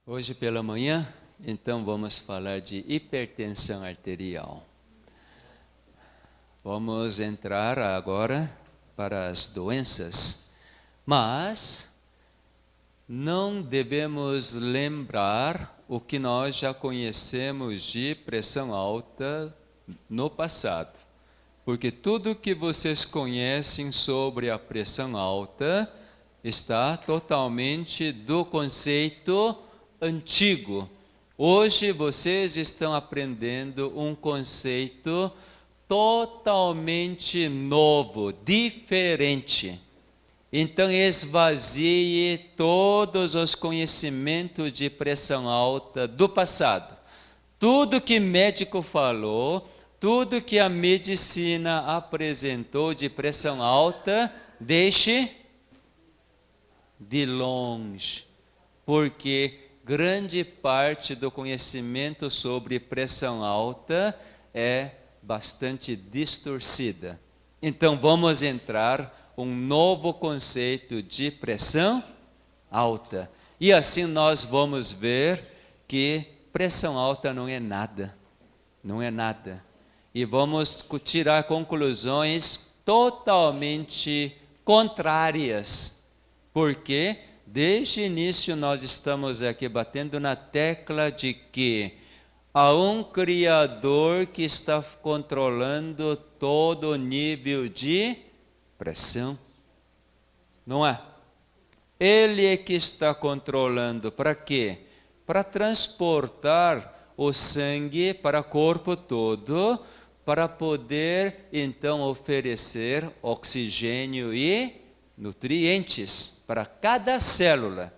Hoje pela manhã, então vamos falar de hipertensão arterial. Vamos entrar agora para as doenças, mas não devemos lembrar o que nós já conhecemos de pressão alta no passado. Porque tudo que vocês conhecem sobre a pressão alta está totalmente do conceito antigo. Hoje vocês estão aprendendo um conceito totalmente novo, diferente. Então esvazie todos os conhecimentos de pressão alta do passado. Tudo que médico falou, tudo que a medicina apresentou de pressão alta, deixe de longe, porque grande parte do conhecimento sobre pressão alta é bastante distorcida. Então vamos entrar um novo conceito de pressão alta. E assim nós vamos ver que pressão alta não é nada. Não é nada. E vamos tirar conclusões totalmente contrárias. Porque desde o início nós estamos aqui batendo na tecla de que há um Criador que está controlando todo o nível de pressão. Não é? Ele é que está controlando. Para quê? Para transportar o sangue para o corpo todo, para poder então oferecer oxigênio e nutrientes para cada célula.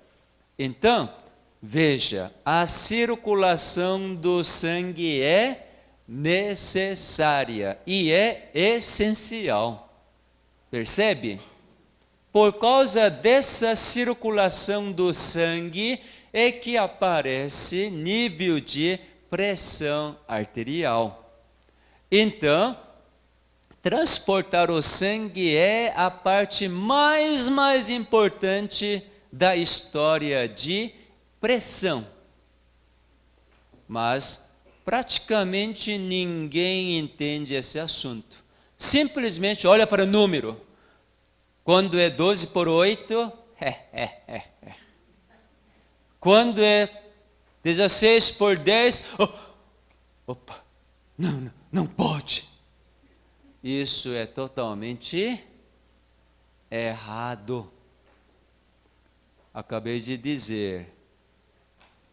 Então, veja, a circulação do sangue é necessária e é essencial. Percebe? Por causa dessa circulação do sangue é que aparece nível de pressão arterial. Então, transportar o sangue é a parte mais importante da história de pressão. Mas praticamente ninguém entende esse assunto. Simplesmente olha para o número. Quando é 12 por 8, Quando é 16 por 10, opa, não pode. Isso é totalmente errado. Acabei de dizer,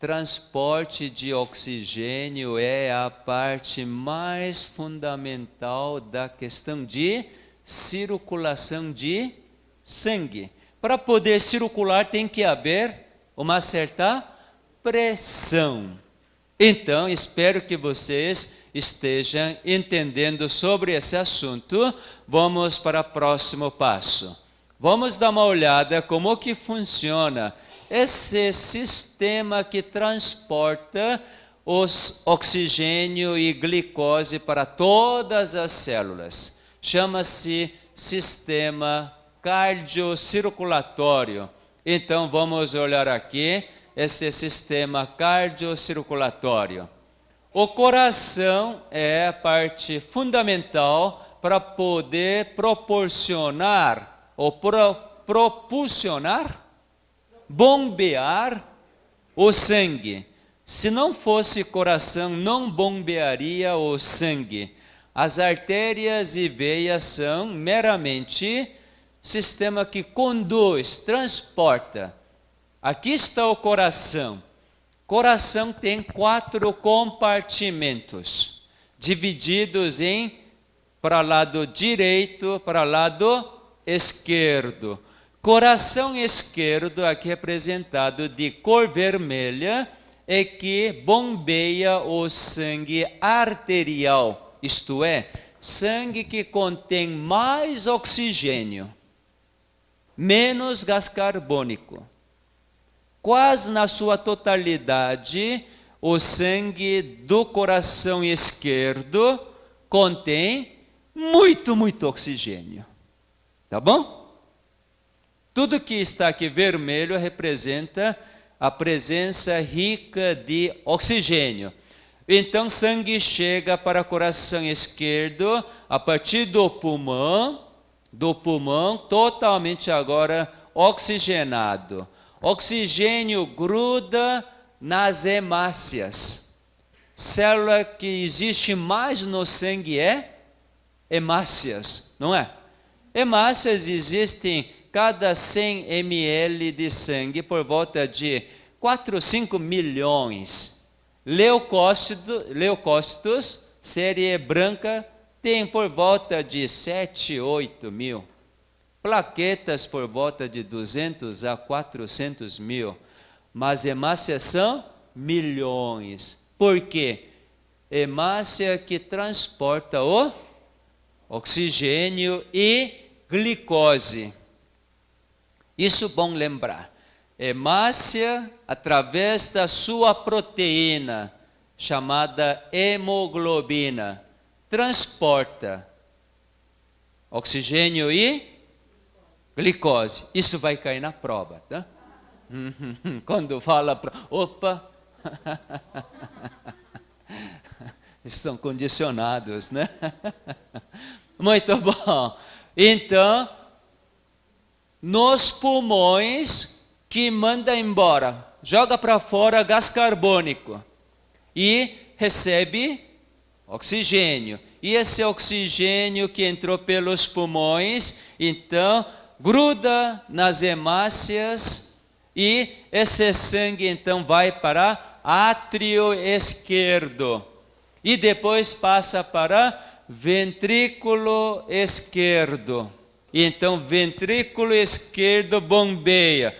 transporte de oxigênio é a parte mais fundamental da questão de circulação de sangue. Para poder circular tem que haver uma certa pressão. Então, espero que vocês estejam entendendo sobre esse assunto. Vamos para o próximo passo. Vamos dar uma olhada como que funciona esse sistema que transporta os oxigênio e glicose para todas as células. Chama-se sistema cardiocirculatório. Então vamos olhar aqui esse sistema cardiocirculatório. O coração é a parte fundamental para poder proporcionar ou propulsionar, bombear o sangue. Se não fosse coração, não bombearia o sangue. As artérias e veias são meramente sistema que conduz, transporta. Aqui está o coração. Coração tem 4 compartimentos, divididos em para lado direito, para lado esquerdo. Coração esquerdo, aqui representado de cor vermelha, é que bombeia o sangue arterial, isto é, sangue que contém mais oxigênio, menos gás carbônico. Quase na sua totalidade, o sangue do coração esquerdo contém muito oxigênio. Tá bom? Tudo que está aqui vermelho representa a presença rica de oxigênio. Então, sangue chega para o coração esquerdo a partir do pulmão totalmente agora oxigenado. Oxigênio gruda nas hemácias. Célula que existe mais no sangue é hemácias, não é? Hemácias existem cada 100 ml de sangue por volta de 4 ou 5 milhões. Leucócitos, série branca, tem por volta de 7, 8 mil. Plaquetas por volta de 200 a 400 mil. Mas hemácias são milhões. Por quê? Hemácia que transporta o oxigênio e glicose. Isso é bom lembrar. Hemácia, através da sua proteína, chamada hemoglobina, transporta oxigênio e glicose. Isso vai cair na prova, tá? Quando fala, opa, estão condicionados, né? Muito bom. Então, nos pulmões, que manda embora, joga para fora gás carbônico e recebe oxigênio. E esse oxigênio que entrou pelos pulmões, então, gruda nas hemácias e esse sangue, então, vai para átrio esquerdo. E depois passa para ventrículo esquerdo. Então, ventrículo esquerdo bombeia.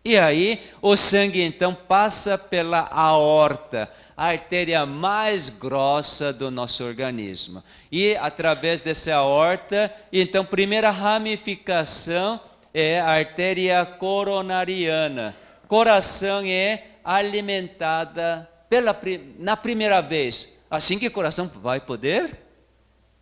E aí, o sangue então passa pela aorta, a artéria mais grossa do nosso organismo. E através dessa aorta, então, primeira ramificação é a artéria coronariana. Coração é alimentada na primeira vez. Assim que o coração vai poder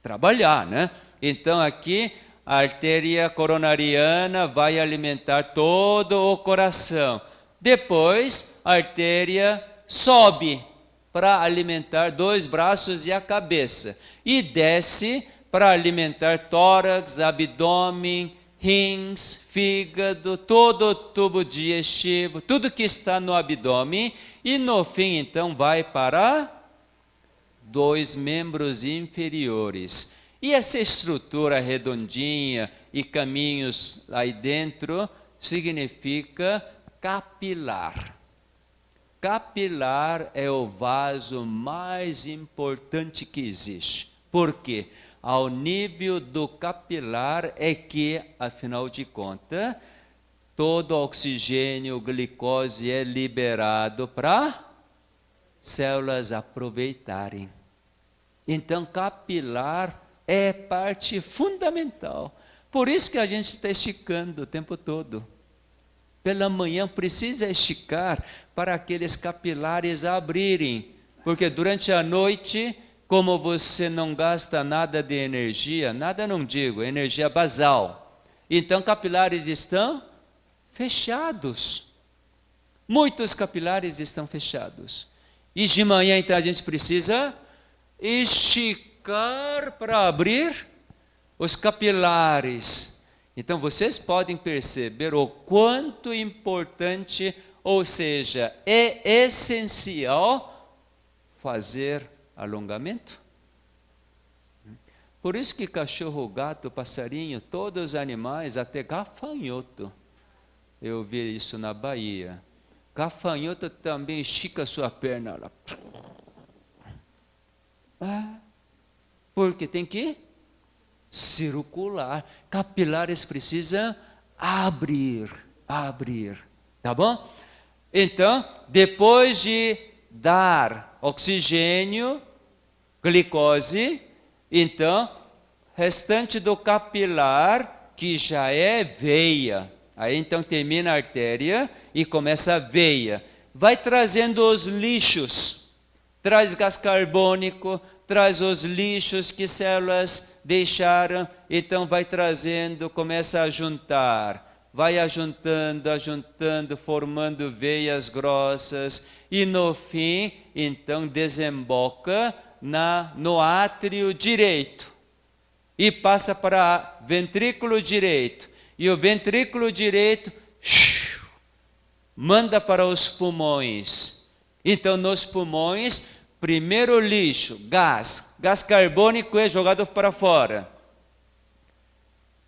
trabalhar, né? Então, aqui, a artéria coronariana vai alimentar todo o coração. Depois, a artéria sobe para alimentar 2 braços e a cabeça. E desce para alimentar tórax, abdômen, rins, fígado, todo o tubo digestivo, tudo que está no abdômen. E no fim, então, vai para 2 membros inferiores. E essa estrutura redondinha e caminhos aí dentro significa capilar. Capilar é o vaso mais importante que existe. Por quê? Ao nível do capilar é que, afinal de contas, todo o oxigênio, glicose é liberado para células aproveitarem. Então, capilar é parte fundamental. Por isso que a gente está esticando o tempo todo. Pela manhã precisa esticar para aqueles capilares abrirem. Porque durante a noite, como você não gasta nada de energia, nada não digo, energia basal. Então capilares estão fechados. Muitos capilares estão fechados. E de manhã então a gente precisa esticar para abrir os capilares. Então vocês podem perceber o quanto importante, ou seja, é essencial fazer alongamento. Por isso que cachorro, gato, passarinho, todos os animais, até gafanhoto, eu vi isso na Bahia. Gafanhoto também estica sua perna lá. Porque tem que circular. Capilares precisam abrir. Tá bom? Então, depois de dar oxigênio, glicose, então, restante do capilar, que já é veia. Aí então termina a artéria e começa a veia. Vai trazendo os lixos. Traz gás carbônico, traz os lixos que células deixaram, então vai trazendo, começa a juntar. vai ajuntando, formando veias grossas, e no fim, então, desemboca no átrio direito, e passa para o ventrículo direito, e o ventrículo direito manda para os pulmões. Então, nos pulmões, primeiro lixo, gás carbônico é jogado para fora.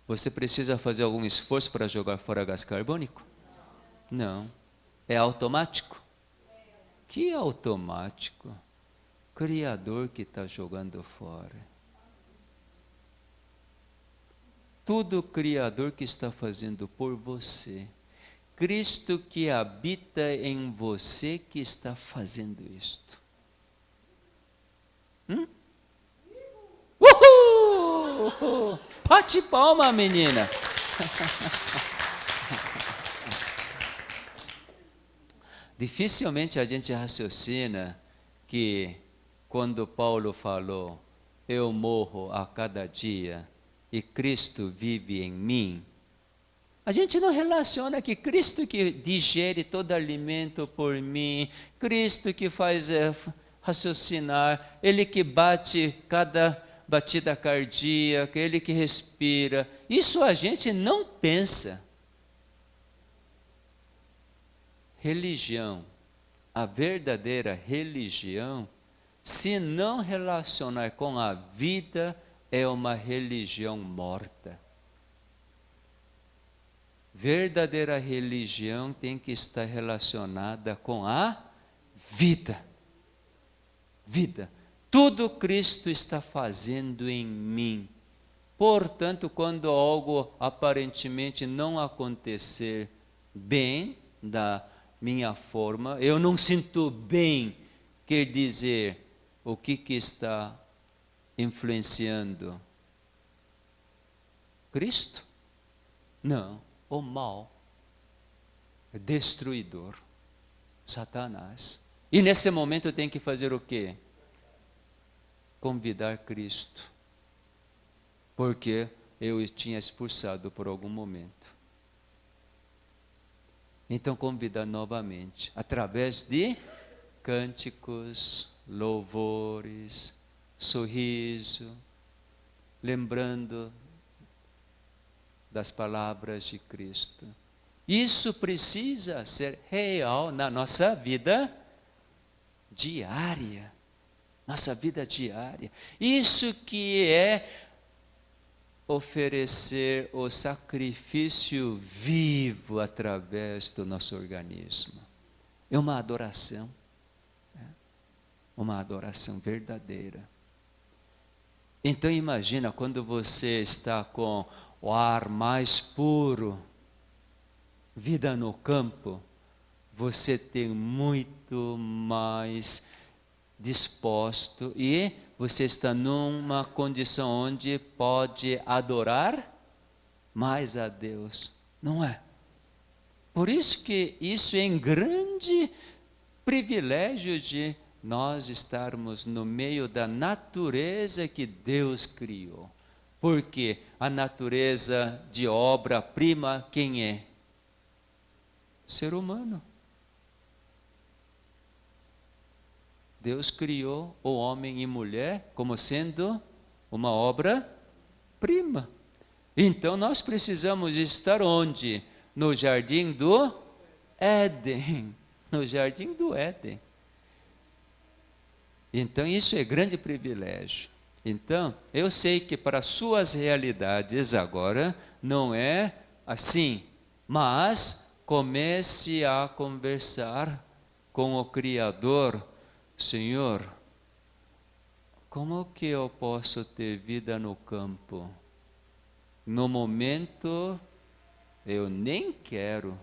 Você precisa fazer algum esforço para jogar fora gás carbônico? Não. É automático? Que automático? Criador que está jogando fora. Tudo o Criador que está fazendo por você. Cristo que habita em você que está fazendo isto. Uhul! Bate palma, menina. Dificilmente a gente raciocina que quando Paulo falou, eu morro a cada dia e Cristo vive em mim, a gente não relaciona que Cristo que digere todo alimento por mim, Cristo que faz raciocinar, Ele que bate cada batida cardíaca, Ele que respira. Isso a gente não pensa. Religião, a verdadeira religião, se não relacionar com a vida, é uma religião morta. Verdadeira religião tem que estar relacionada com a vida. Vida. Tudo Cristo está fazendo em mim. Portanto, quando algo aparentemente não acontecer bem da minha forma, eu não sinto bem, quer dizer, o que está influenciando? Cristo? Não, o mal, destruidor, Satanás. E nesse momento eu tenho que fazer o quê? Convidar Cristo, porque eu tinha expulsado por algum momento. Então convidar novamente, através de cânticos, louvores, sorriso, lembrando das palavras de Cristo. Isso precisa ser real na nossa vida diária. Nossa vida diária. Isso que é oferecer o sacrifício vivo através do nosso organismo. É uma adoração. Uma adoração verdadeira. Então imagina quando você está com o ar mais puro, vida no campo, você tem muito mais disposto e você está numa condição onde pode adorar mais a Deus, não é? Por isso que isso é um grande privilégio de nós estarmos no meio da natureza que Deus criou. Porque a natureza de obra-prima, quem é? O ser humano. Deus criou o homem e mulher como sendo uma obra-prima. Então nós precisamos estar onde? No jardim do Éden. No jardim do Éden. Então isso é grande privilégio. Então, eu sei que para suas realidades agora não é assim, mas comece a conversar com o Criador. Senhor, como que eu posso ter vida no campo? No momento, eu nem quero.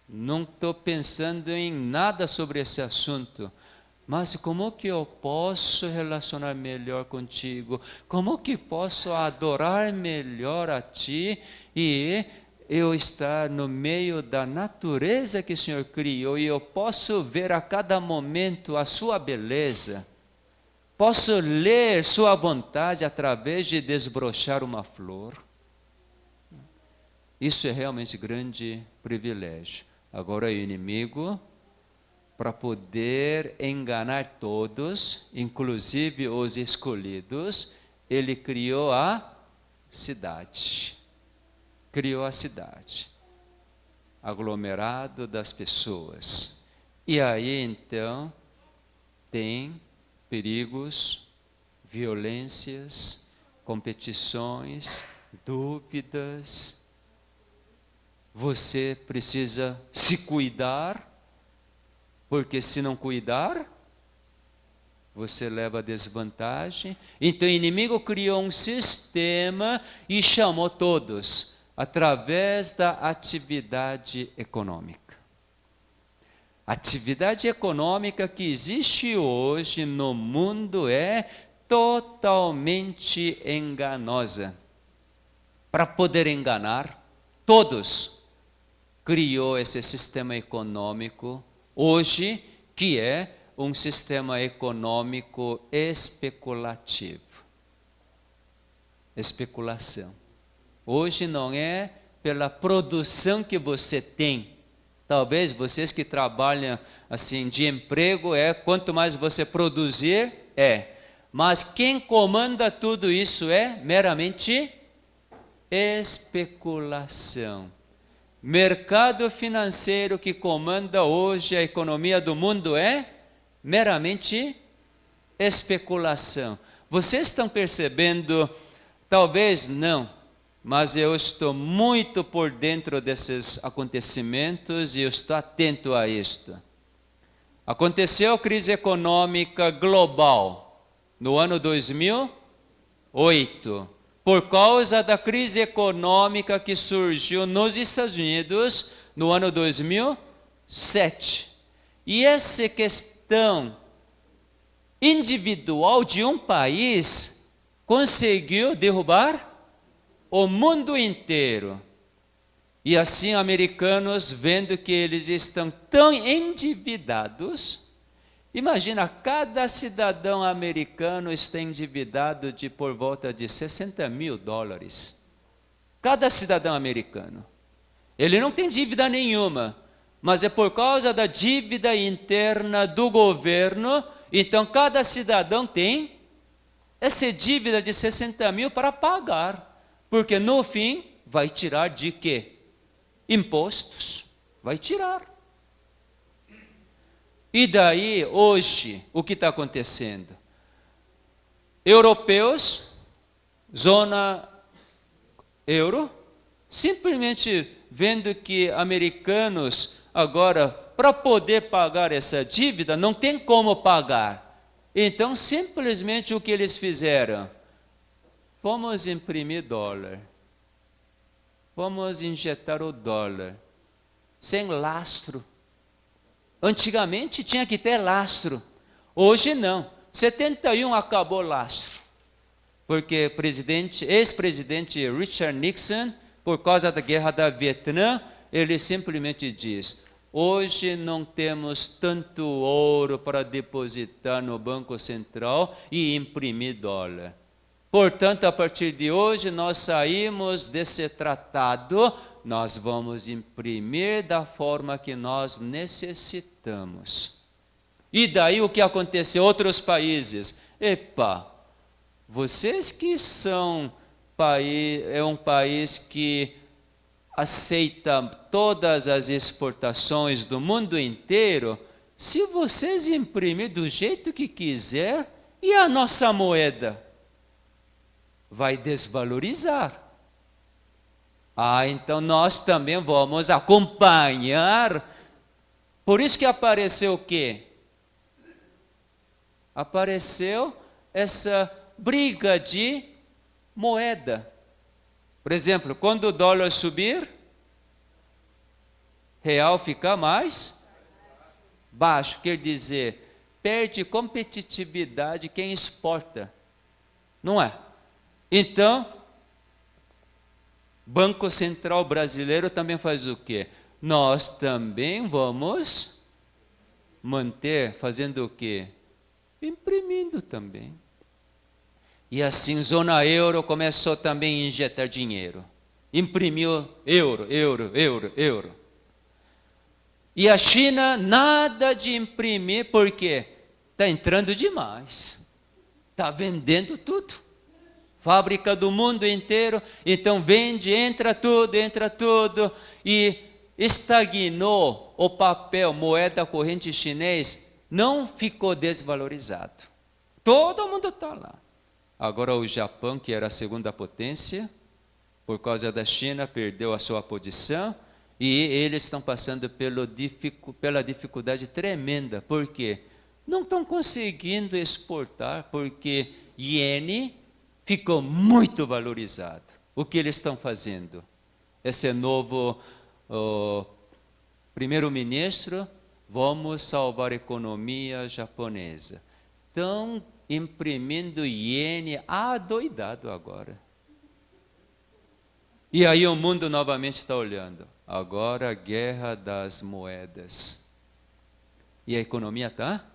Não estou pensando em nada sobre esse assunto. Mas como que eu posso relacionar melhor contigo? Como que posso adorar melhor a Ti e eu estar no meio da natureza que o Senhor criou e eu posso ver a cada momento a Sua beleza? Posso ler Sua vontade através de desbrochar uma flor? Isso é realmente grande privilégio. Agora o inimigo, para poder enganar todos, inclusive os escolhidos, ele criou a cidade. Criou a cidade. Aglomerado das pessoas. E aí então tem perigos, violências, competições, dúvidas. Você precisa se cuidar, porque se não cuidar, você leva desvantagem. Então o inimigo criou um sistema e chamou todos através da atividade econômica. Atividade econômica que existe hoje no mundo é totalmente enganosa. Para poder enganar todos, criou esse sistema econômico hoje, que é um sistema econômico especulativo. Especulação. Hoje não é pela produção que você tem. Talvez vocês que trabalham assim de emprego, quanto mais você produzir, Mas quem comanda tudo isso é meramente especulação. Mercado financeiro que comanda hoje a economia do mundo é meramente especulação. Vocês estão percebendo? Talvez não, mas eu estou muito por dentro desses acontecimentos e eu estou atento a isto. Aconteceu a crise econômica global no ano 2008, por causa da crise econômica que surgiu nos Estados Unidos no ano 2007. E essa questão individual de um país conseguiu derrubar o mundo inteiro. E assim, americanos, vendo que eles estão tão endividados, imagina, cada cidadão americano está endividado de por volta de $60.000. Cada cidadão americano. Ele não tem dívida nenhuma, mas é por causa da dívida interna do governo. Então, cada cidadão tem essa dívida de 60 mil para pagar, porque no fim vai tirar de quê? Impostos. Vai tirar. E daí, hoje, o que está acontecendo? Europeus, zona euro, simplesmente vendo que americanos agora, para poder pagar essa dívida, não tem como pagar. Então, simplesmente o que eles fizeram? Vamos imprimir dólar. Vamos injetar o dólar. Sem lastro. Antigamente tinha que ter lastro. Hoje não. 71 acabou o lastro. Porque ex-presidente Richard Nixon, por causa da guerra da Vietnã, ele simplesmente diz: hoje não temos tanto ouro para depositar no Banco Central e imprimir dólar. Portanto, a partir de hoje, nós saímos desse tratado, nós vamos imprimir da forma que nós necessitamos. E daí o que aconteceu? Outros países, vocês que são um país que aceita todas as exportações do mundo inteiro, se vocês imprimirem do jeito que quiser, e a nossa moeda? Vai desvalorizar. Então nós também vamos acompanhar. Por isso que apareceu o quê? Apareceu essa briga de moeda. Por exemplo, quando o dólar subir, real fica mais baixo. Quer dizer, perde competitividade quem exporta. Não é? Então, Banco Central Brasileiro também faz o quê? Nós também vamos manter, fazendo o quê? Imprimindo também. E assim, zona euro começou também a injetar dinheiro. imprimiu euro. E a China, nada de imprimir, porque está entrando demais. Está vendendo tudo. Fábrica do mundo inteiro, então vende, entra tudo. E estagnou o papel, moeda corrente chinês, não ficou desvalorizado. Todo mundo está lá. Agora o Japão, que era a segunda potência, por causa da China, perdeu a sua posição. E eles estão passando pela dificuldade tremenda. Por quê? Não estão conseguindo exportar, porque iene ficou muito valorizado. O que eles estão fazendo? Esse novo primeiro-ministro, vamos salvar a economia japonesa. Estão imprimindo iene adoidado agora. E aí o mundo novamente está olhando. Agora a guerra das moedas. E a economia está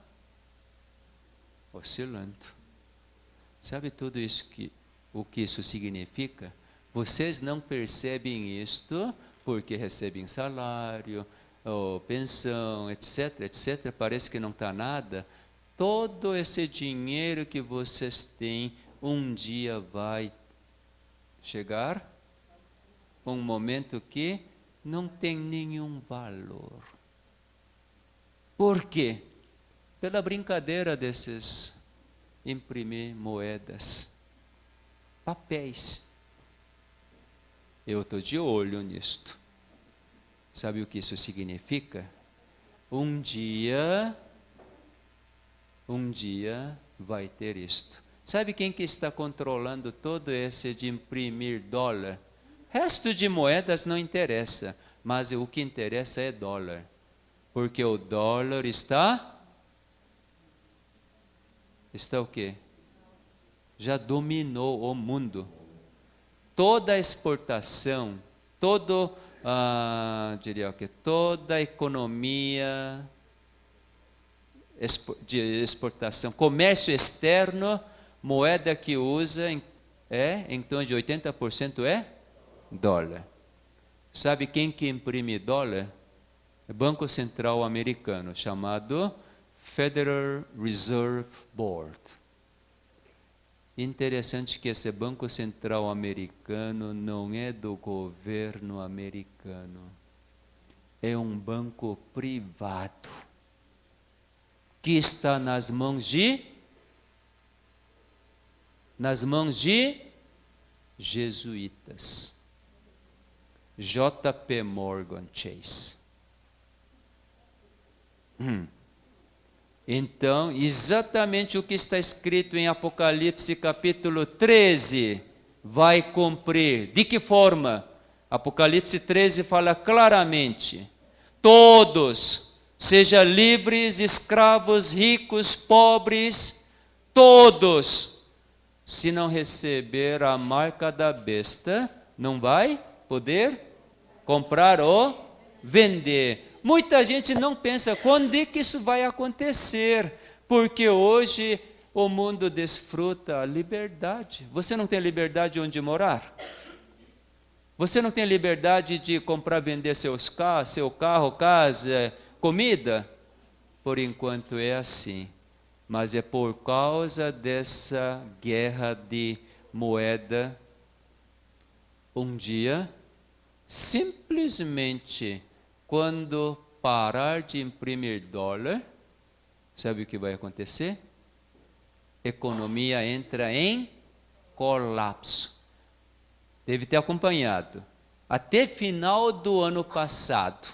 oscilando. Sabe tudo isso o que isso significa? Vocês não percebem isto porque recebem salário, ou pensão, etc. Parece que não está nada. Todo esse dinheiro que vocês têm, um dia vai chegar um momento que não tem nenhum valor. Por quê? Pela brincadeira desses imprimir moedas, papéis. Eu estou de olho nisto. Sabe o que isso significa? Um dia vai ter isto. Sabe quem que está controlando todo esse de imprimir dólar? Resto de moedas não interessa, mas o que interessa é dólar. Porque o dólar está o quê? Já dominou o mundo. Toda a exportação, toda a economia de exportação, comércio externo, moeda que usa em torno de 80% é dólar. Sabe quem que imprime dólar? É o Banco Central americano, chamado Federal Reserve Board. Interessante que esse Banco Central americano não é do governo americano. É um banco privado que está nas mãos de jesuítas. J.P. Morgan Chase. Então, exatamente o que está escrito em Apocalipse capítulo 13 vai cumprir. De que forma? Apocalipse 13 fala claramente: todos, seja livres, escravos, ricos, pobres, todos, se não receber a marca da besta, não vai poder comprar ou vender. Muita gente não pensa quando é que isso vai acontecer, porque hoje o mundo desfruta a liberdade. Você não tem liberdade onde morar? Você não tem liberdade de comprar, vender seu carro, casa, comida? Por enquanto é assim. Mas é por causa dessa guerra de moeda. Um dia, simplesmente, quando parar de imprimir dólar, sabe o que vai acontecer? Economia entra em colapso. Deve ter acompanhado. Até final do ano passado,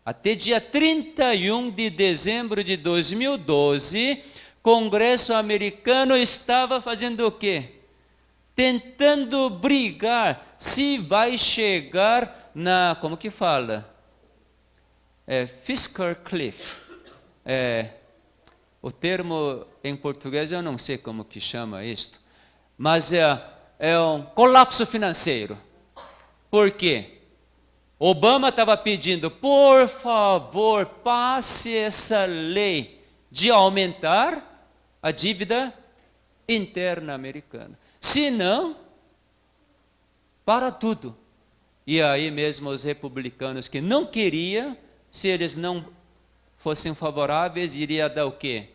até dia 31 de dezembro de 2012, Congresso americano estava fazendo o quê? Tentando brigar se vai chegar na, como que fala? Fiscal cliff. O termo em português eu não sei como que chama isto, mas é um colapso financeiro. Por quê? Obama estava pedindo, por favor, passe essa lei de aumentar a dívida interna americana. Se não, para tudo. E aí mesmo os republicanos que não queriam, se eles não fossem favoráveis, iria dar o quê?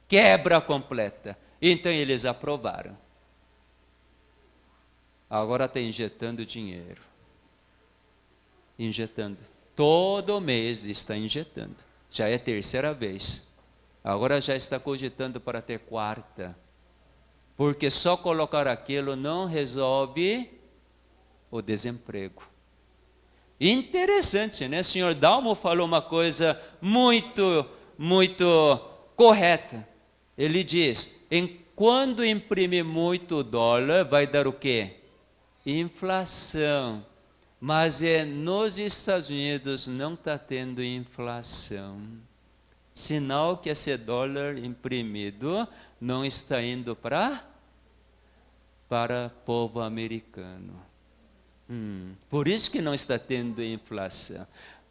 Quebra completa. Então eles aprovaram. Agora está injetando dinheiro. Injetando. Todo mês está injetando. Já é a terceira vez. Agora já está cogitando para ter quarta. Porque só colocar aquilo não resolve o desemprego. Interessante, né? O senhor Dalmo falou uma coisa muito correta. Ele diz, quando imprimir muito dólar, vai dar o quê? Inflação. Mas nos Estados Unidos não está tendo inflação. Sinal que esse dólar imprimido não está indo para povo americano. Por isso que não está tendo inflação.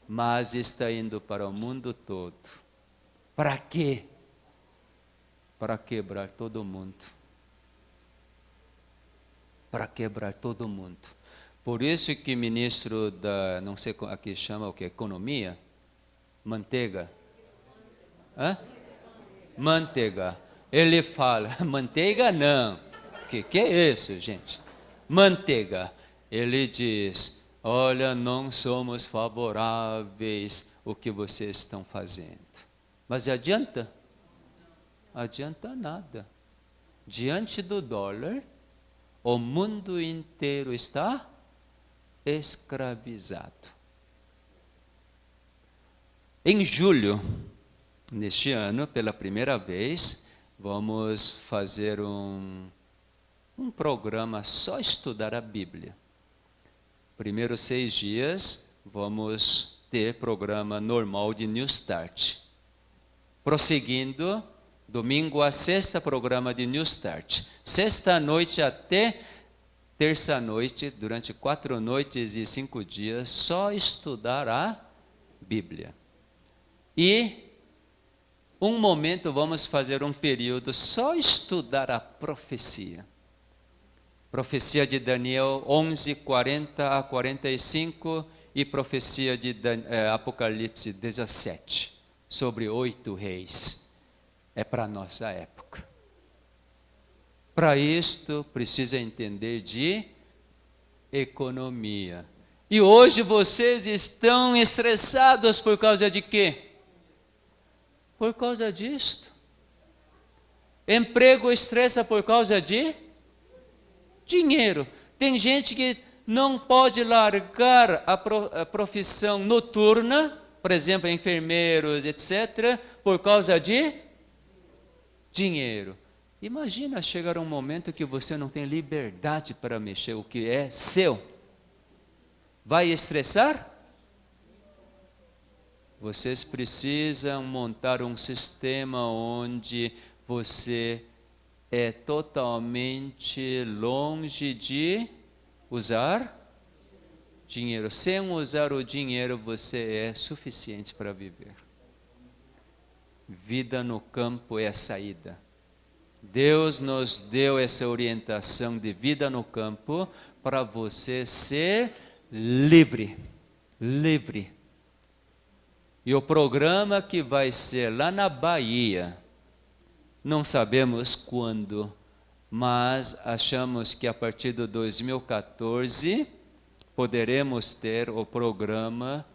Mas está indo para o mundo todo. Para quê? Para quebrar todo mundo. Para quebrar todo mundo. Por isso que o ministro da, não sei aqui chama o que, economia, Manteiga. Hã? Manteiga. Ele fala, manteiga não. Que é isso, gente? Manteiga. Ele diz, olha, não somos favoráveis ao que vocês estão fazendo. Mas adianta? Adianta nada. Diante do dólar, o mundo inteiro está escravizado. Em julho, neste ano, pela primeira vez, vamos fazer um programa só estudar a Bíblia. Primeiros 6 dias, vamos ter programa normal de New Start. Prosseguindo, domingo a sexta, programa de New Start. Sexta-noite até terça-noite, durante 4 noites e 5 dias, só estudar a Bíblia. E um momento vamos fazer um período só estudar a profecia. Profecia de Daniel 11, 40 a 45 e profecia de Apocalipse 17, sobre 8 reis. É para a nossa época. Para isto, precisa entender de economia. E hoje vocês estão estressados por causa de quê? Por causa disto. Emprego estressa por causa de dinheiro. Tem gente que não pode largar a profissão noturna, por exemplo, enfermeiros, etc., por causa de dinheiro. Imagina chegar um momento que você não tem liberdade para mexer o que é seu. Vai estressar? Vocês precisam montar um sistema onde você é totalmente longe de usar dinheiro. Sem usar o dinheiro, você é suficiente para viver. Vida no campo é a saída. Deus nos deu essa orientação de vida no campo para você ser livre. Livre. E o programa que vai ser lá na Bahia, não sabemos quando, mas achamos que a partir de 2014 poderemos ter o programa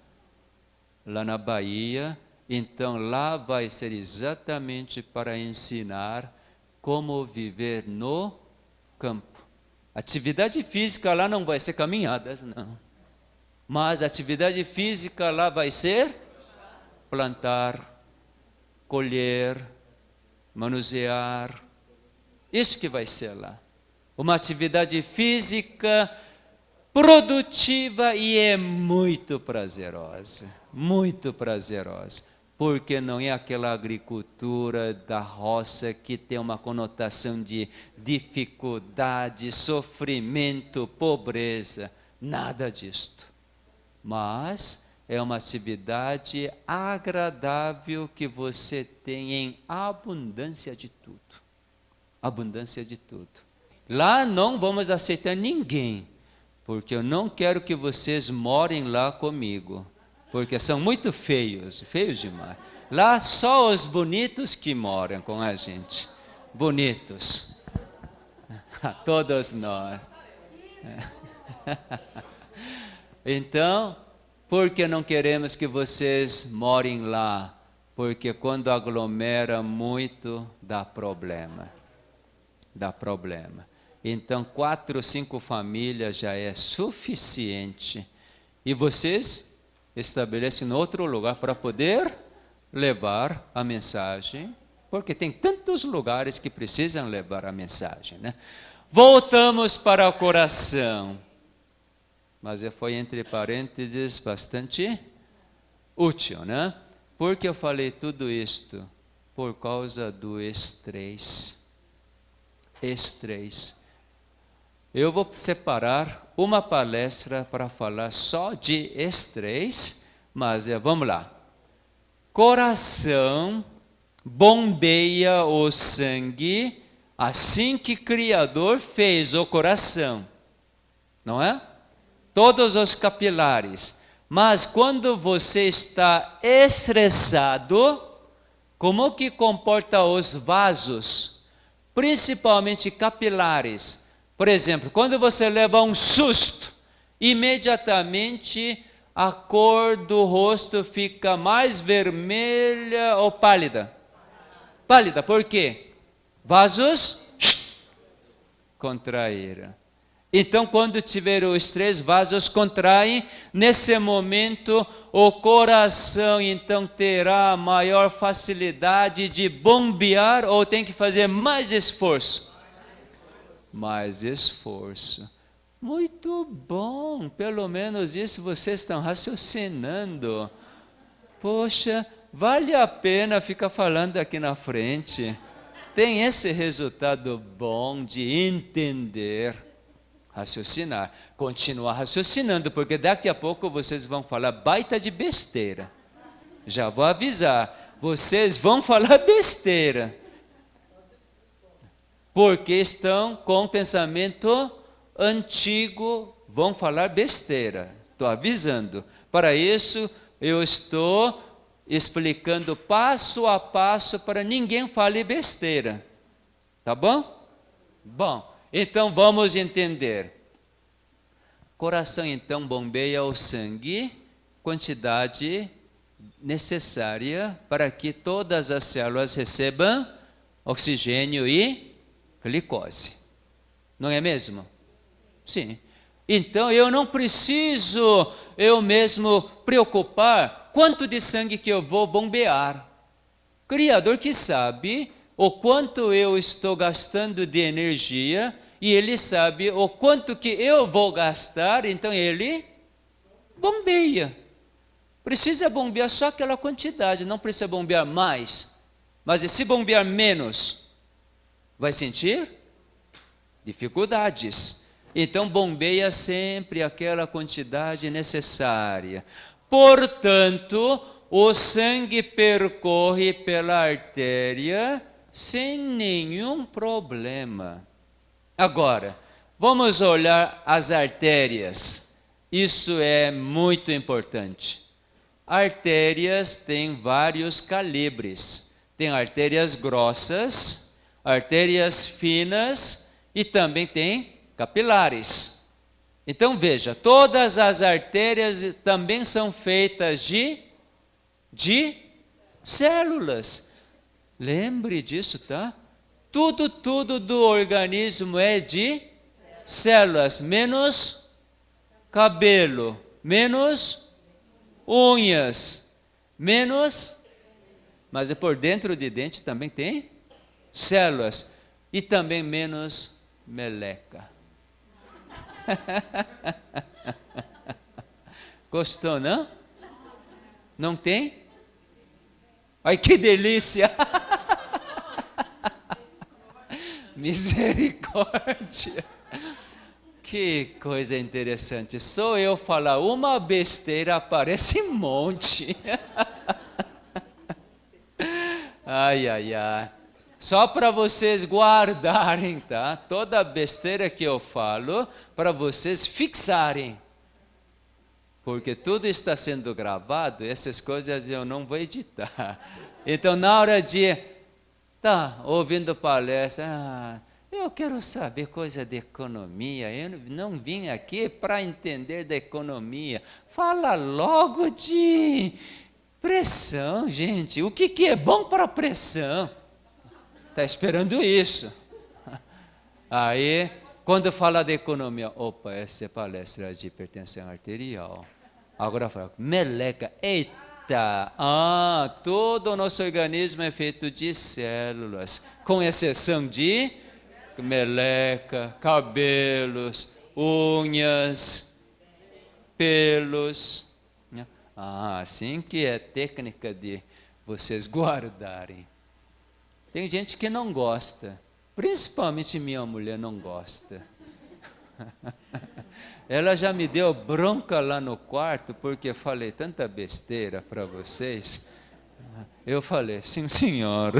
lá na Bahia. Então lá vai ser exatamente para ensinar como viver no campo. Atividade física lá não vai ser caminhadas, não. Mas atividade física lá vai ser plantar, colher, manusear. Isso que vai ser lá. Uma atividade física produtiva e é muito prazerosa. Muito prazerosa. Porque não é aquela agricultura da roça que tem uma conotação de dificuldade, sofrimento, pobreza. Nada disto. Mas é uma atividade agradável que você tem em abundância de tudo. Abundância de tudo. Lá não vamos aceitar ninguém porque eu não quero que vocês morem lá comigo, porque são muito feios, feios demais. Lá só os bonitos que moram com a gente, bonitos, todos nós. Então, por que não queremos que vocês morem lá? Porque quando aglomera muito, dá problema. Dá problema. Então, 4 ou 5 famílias já é suficiente. E vocês estabelecem outro lugar para poder levar a mensagem, porque tem tantos lugares que precisam levar a mensagem, né? Voltamos para o coração. Mas foi, entre parênteses, bastante útil, né? Por que eu falei tudo isto? Por causa do estresse. Estresse. Eu vou separar uma palestra para falar só de estresse, mas vamos lá. Coração bombeia o sangue assim que o Criador fez o coração, não é? Todos os capilares. Mas quando você está estressado, como que comporta os vasos? Principalmente capilares. Por exemplo, quando você leva um susto, imediatamente a cor do rosto fica mais vermelha ou pálida? Pálida, por quê? Vasos contraíram. Então, quando tiver os 3 vasos contraem, nesse momento o coração então terá maior facilidade de bombear ou tem que fazer mais esforço? Mais esforço. Muito bom, pelo menos isso vocês estão raciocinando. Poxa, vale a pena ficar falando aqui na frente. Tem esse resultado bom de entender. Raciocinar, continuar raciocinando, porque daqui a pouco vocês vão falar baita de besteira. Já vou avisar, vocês vão falar besteira. Porque estão com pensamento antigo, vão falar besteira. Estou avisando. Para isso, eu estou explicando passo a passo para ninguém fale besteira. Tá bom? Bom. Então, vamos entender. Coração, então, bombeia o sangue, quantidade necessária para que todas as células recebam oxigênio e glicose. Não é mesmo? Sim. Então, eu não preciso eu mesmo preocupar quanto de sangue que eu vou bombear. Criador que sabe o quanto eu estou gastando de energia, e Ele sabe o quanto que eu vou gastar, então Ele bombeia. Precisa bombear só aquela quantidade, não precisa bombear mais. Mas e se bombear menos, vai sentir dificuldades. Então bombeia sempre aquela quantidade necessária. Portanto, o sangue percorre pela artéria sem nenhum problema. Agora, vamos olhar as artérias. Isso é muito importante. Artérias têm vários calibres. Tem artérias grossas, artérias finas e também tem capilares. Então veja, todas as artérias também são feitas de células. Lembre disso, tá? Tudo do organismo é de células, menos cabelo, menos unhas, menos... Mas é por dentro de dente também tem células. E também menos meleca. Gostou, não? Não tem? Ai, que delícia! Misericórdia! Que coisa interessante. Só eu falar uma besteira, aparece um monte. Ai, ai, ai. Só para vocês guardarem, tá? Toda a besteira que eu falo, para vocês fixarem. Porque tudo está sendo gravado, essas coisas eu não vou editar. Então, na hora de ouvindo palestra, eu quero saber coisa de economia, eu não vim aqui para entender da economia. Fala logo de pressão, gente. O que é bom para pressão? Está esperando isso. Aí, quando fala de economia, opa, essa é palestra de hipertensão arterial. Agora fala, meleca, eita, todo o nosso organismo é feito de células, com exceção de meleca, cabelos, unhas, pelos. Assim que é técnica de vocês guardarem. Tem gente que não gosta, principalmente minha mulher não gosta. Ela já me deu bronca lá no quarto, porque falei tanta besteira para vocês. Eu falei, sim senhor.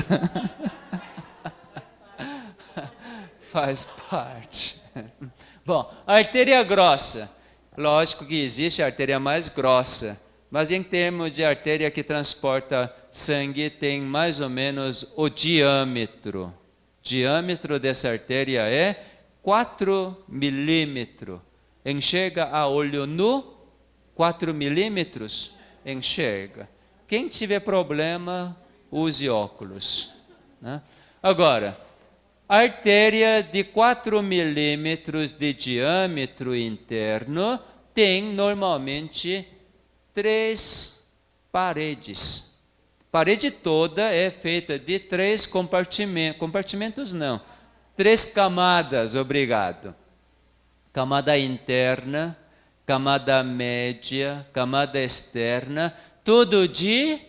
Faz parte. Bom, artéria grossa. Lógico que existe a artéria mais grossa, mas em termos de artéria que transporta sangue, tem mais ou menos o diâmetro. O diâmetro dessa artéria é 4 milímetros. Enxerga a olho nu? 4 milímetros? Enxerga. Quem tiver problema, use óculos. Né? Agora, artéria de 4 milímetros de diâmetro interno tem normalmente 3 paredes. Parede toda é feita de 3 compartimentos. Compartimentos não. 3 camadas, obrigado. Camada interna, camada média, camada externa, tudo de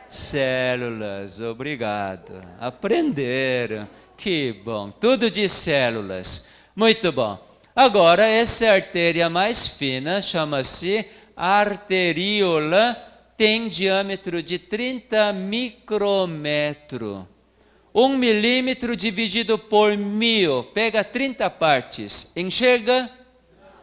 células, obrigado. Aprenderam, que bom, tudo de células, muito bom. Agora, essa artéria mais fina, chama-se arteríola, tem diâmetro de 30 micrômetros. 1 milímetro dividido por 1000, pega 30 partes, enxerga?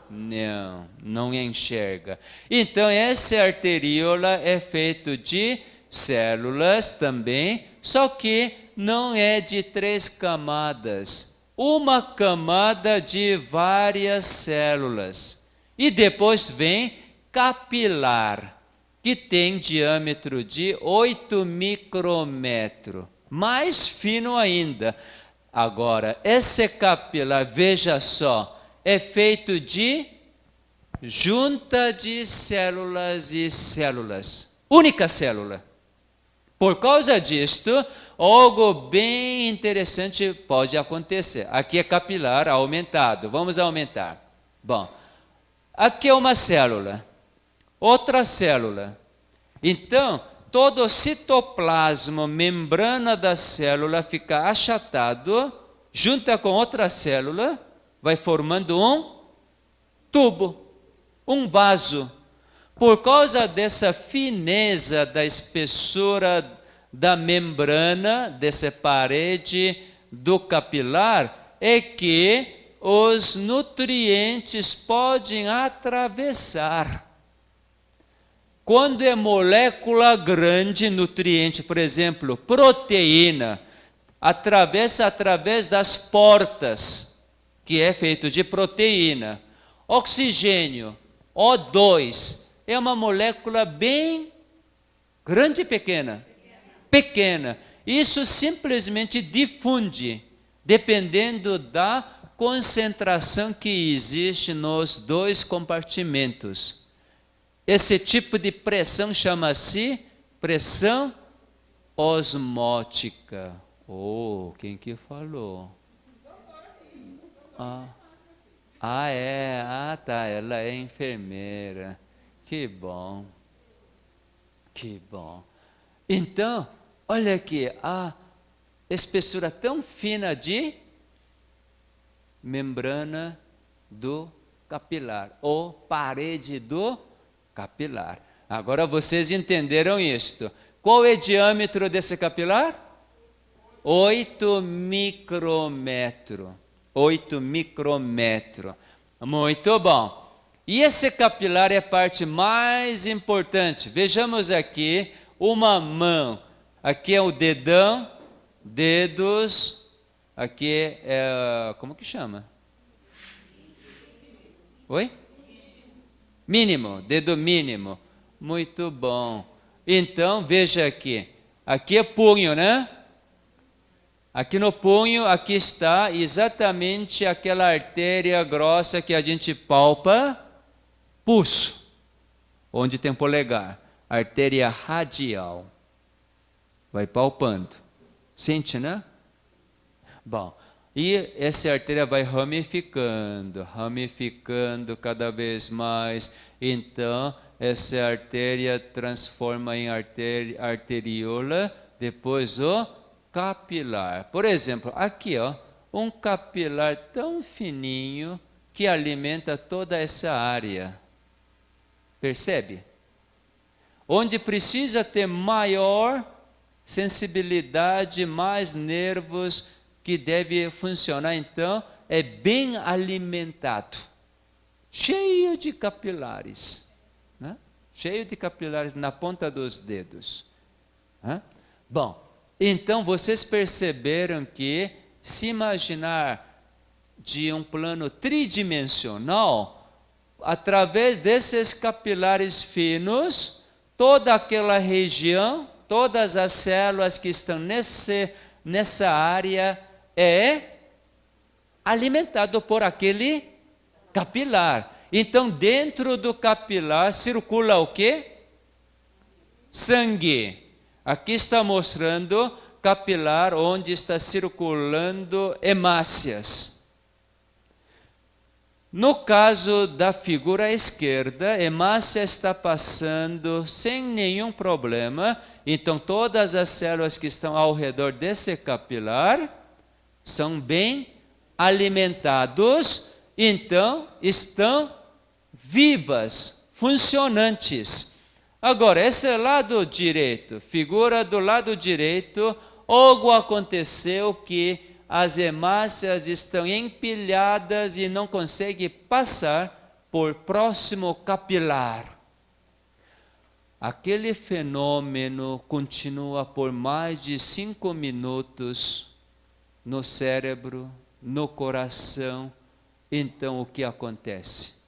Não enxerga. Então, essa arteríola é feita de células também, só que não é de 3 camadas. Uma camada de várias células. E depois vem capilar, que tem diâmetro de 8 micrômetros. Mais fino ainda. Agora, esse capilar, veja só, é feito de junta de células e células. Única célula. Por causa disto, algo bem interessante pode acontecer. Aqui é capilar aumentado. Vamos aumentar. Bom, aqui é uma célula. Outra célula. Então, todo o citoplasma, membrana da célula fica achatado, junta com outra célula, vai formando um tubo, um vaso. Por causa dessa fineza da espessura da membrana, dessa parede do capilar, é que os nutrientes podem atravessar. Quando é molécula grande, nutriente, por exemplo, proteína, atravessa através das portas, que é feito de proteína. Oxigênio, O2, é uma molécula bem grande e pequena? Pequena. Isso simplesmente difunde, dependendo da concentração que existe nos 2 compartimentos. Esse tipo de pressão chama-se pressão osmótica. Quem que falou? Tá, ela é enfermeira. Que bom. Que bom. Então, olha aqui, a espessura tão fina de membrana do capilar, ou parede do capilar. Agora vocês entenderam isto. Qual é o diâmetro desse capilar? 8 micrômetros. 8 micrômetros. Muito bom. E esse capilar é a parte mais importante. Vejamos aqui uma mão. Aqui é o dedão, dedos. Aqui é, como que chama? Oi? Mínimo, dedo mínimo. Muito bom. Então, veja aqui. Aqui é punho, né? Aqui no punho, aqui está exatamente aquela artéria grossa que a gente palpa, pulso, onde tem polegar, artéria radial. Vai palpando. Sente, né? Bom, e essa artéria vai ramificando cada vez mais. Então, essa artéria transforma em arteriola, depois o capilar. Por exemplo, aqui, ó, um capilar tão fininho que alimenta toda essa área. Percebe? Onde precisa ter maior sensibilidade, mais nervos que deve funcionar, então, é bem alimentado. Cheio de capilares. Né? Cheio de capilares na ponta dos dedos. Né? Bom, então vocês perceberam que se imaginar de um plano tridimensional, através desses capilares finos, toda aquela região, todas as células que estão nessa área é alimentado por aquele capilar. Então, dentro do capilar circula o quê? Sangue. Aqui está mostrando capilar onde está circulando hemácias. No caso da figura esquerda, hemácia está passando sem nenhum problema. Então, todas as células que estão ao redor desse capilar são bem alimentados, então estão vivas, funcionantes. Agora, esse lado direito, figura do lado direito, algo aconteceu que as hemácias estão empilhadas e não conseguem passar por próximo capilar. Aquele fenômeno continua por mais de 5 minutos no cérebro, no coração. Então, o que acontece?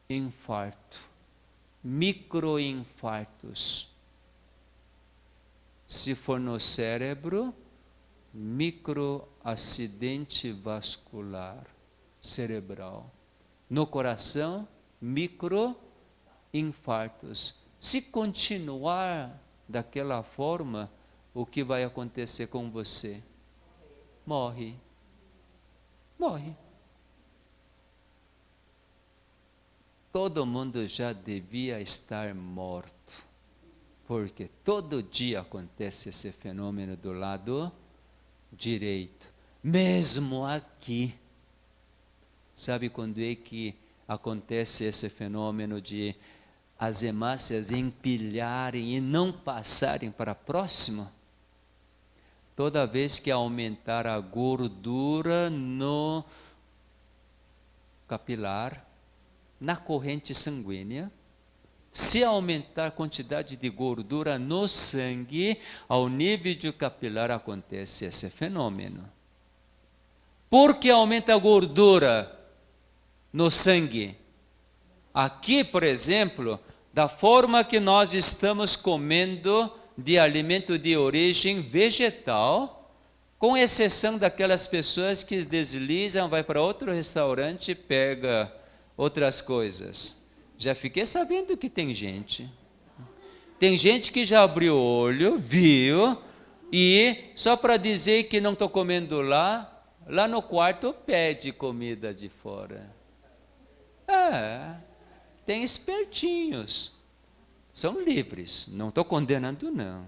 Infarto, microinfartos. Se for no cérebro, microacidente vascular cerebral. No coração, microinfartos. Se continuar daquela forma, o que vai acontecer com você? Morre. Morre. Todo mundo já devia estar morto, porque todo dia acontece esse fenômeno do lado direito, mesmo aqui. Sabe quando é que acontece esse fenômeno de as hemácias empilharem e não passarem para a próxima? Toda vez que aumentar a gordura no capilar, na corrente sanguínea, se aumentar a quantidade de gordura no sangue, ao nível de capilar acontece esse fenômeno. Por que aumenta a gordura no sangue? Aqui, por exemplo, da forma que nós estamos comendo de alimento de origem vegetal, com exceção daquelas pessoas que deslizam, vai para outro restaurante e pega outras coisas. Já fiquei sabendo que tem gente. Tem gente que já abriu o olho, viu, e só para dizer que não estou comendo lá no quarto pede comida de fora. Tem espertinhos. São livres, não estou condenando não.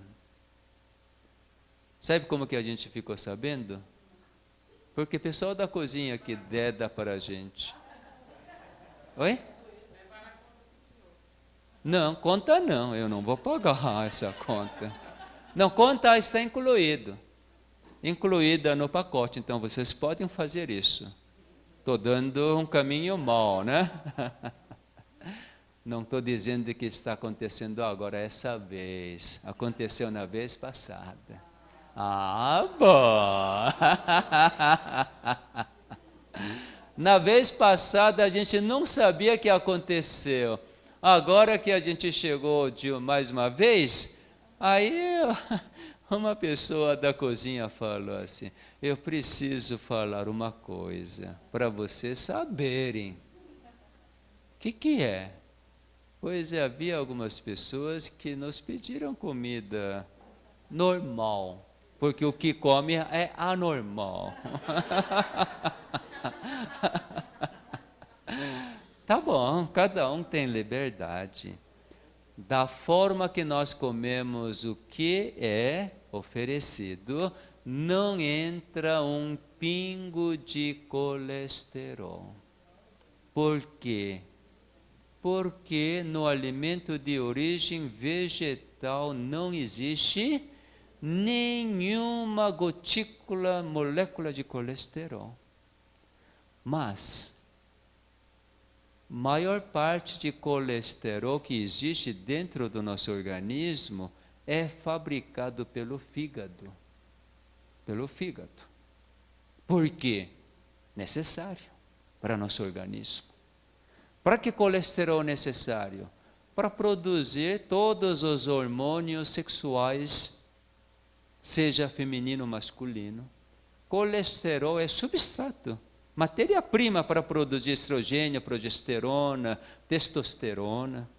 Sabe como que a gente ficou sabendo? Porque o pessoal da cozinha que deda para a gente. Oi? Não, conta não, eu não vou pagar essa conta. Não, conta está incluído. Incluída no pacote, então vocês podem fazer isso. Estou dando um caminho mau, né? Não estou dizendo que está acontecendo agora, essa vez. Aconteceu na vez passada. Ah, bom! Na vez passada a gente não sabia que aconteceu. Agora que a gente chegou de mais uma vez, aí uma pessoa da cozinha falou assim: eu preciso falar uma coisa para vocês saberem. O que é? Pois é, havia algumas pessoas que nos pediram comida normal, porque o que come é anormal. Tá bom, cada um tem liberdade. Da forma que nós comemos o que é oferecido, não entra um pingo de colesterol. Por quê? Porque no alimento de origem vegetal não existe nenhuma gotícula, molécula de colesterol. Mas maior parte de colesterol que existe dentro do nosso organismo é fabricado pelo fígado. Pelo fígado. Por quê? Necessário para nosso organismo. Para que colesterol é necessário? Para produzir todos os hormônios sexuais, seja feminino ou masculino. Colesterol é substrato, matéria-prima para produzir estrogênio, progesterona, testosterona.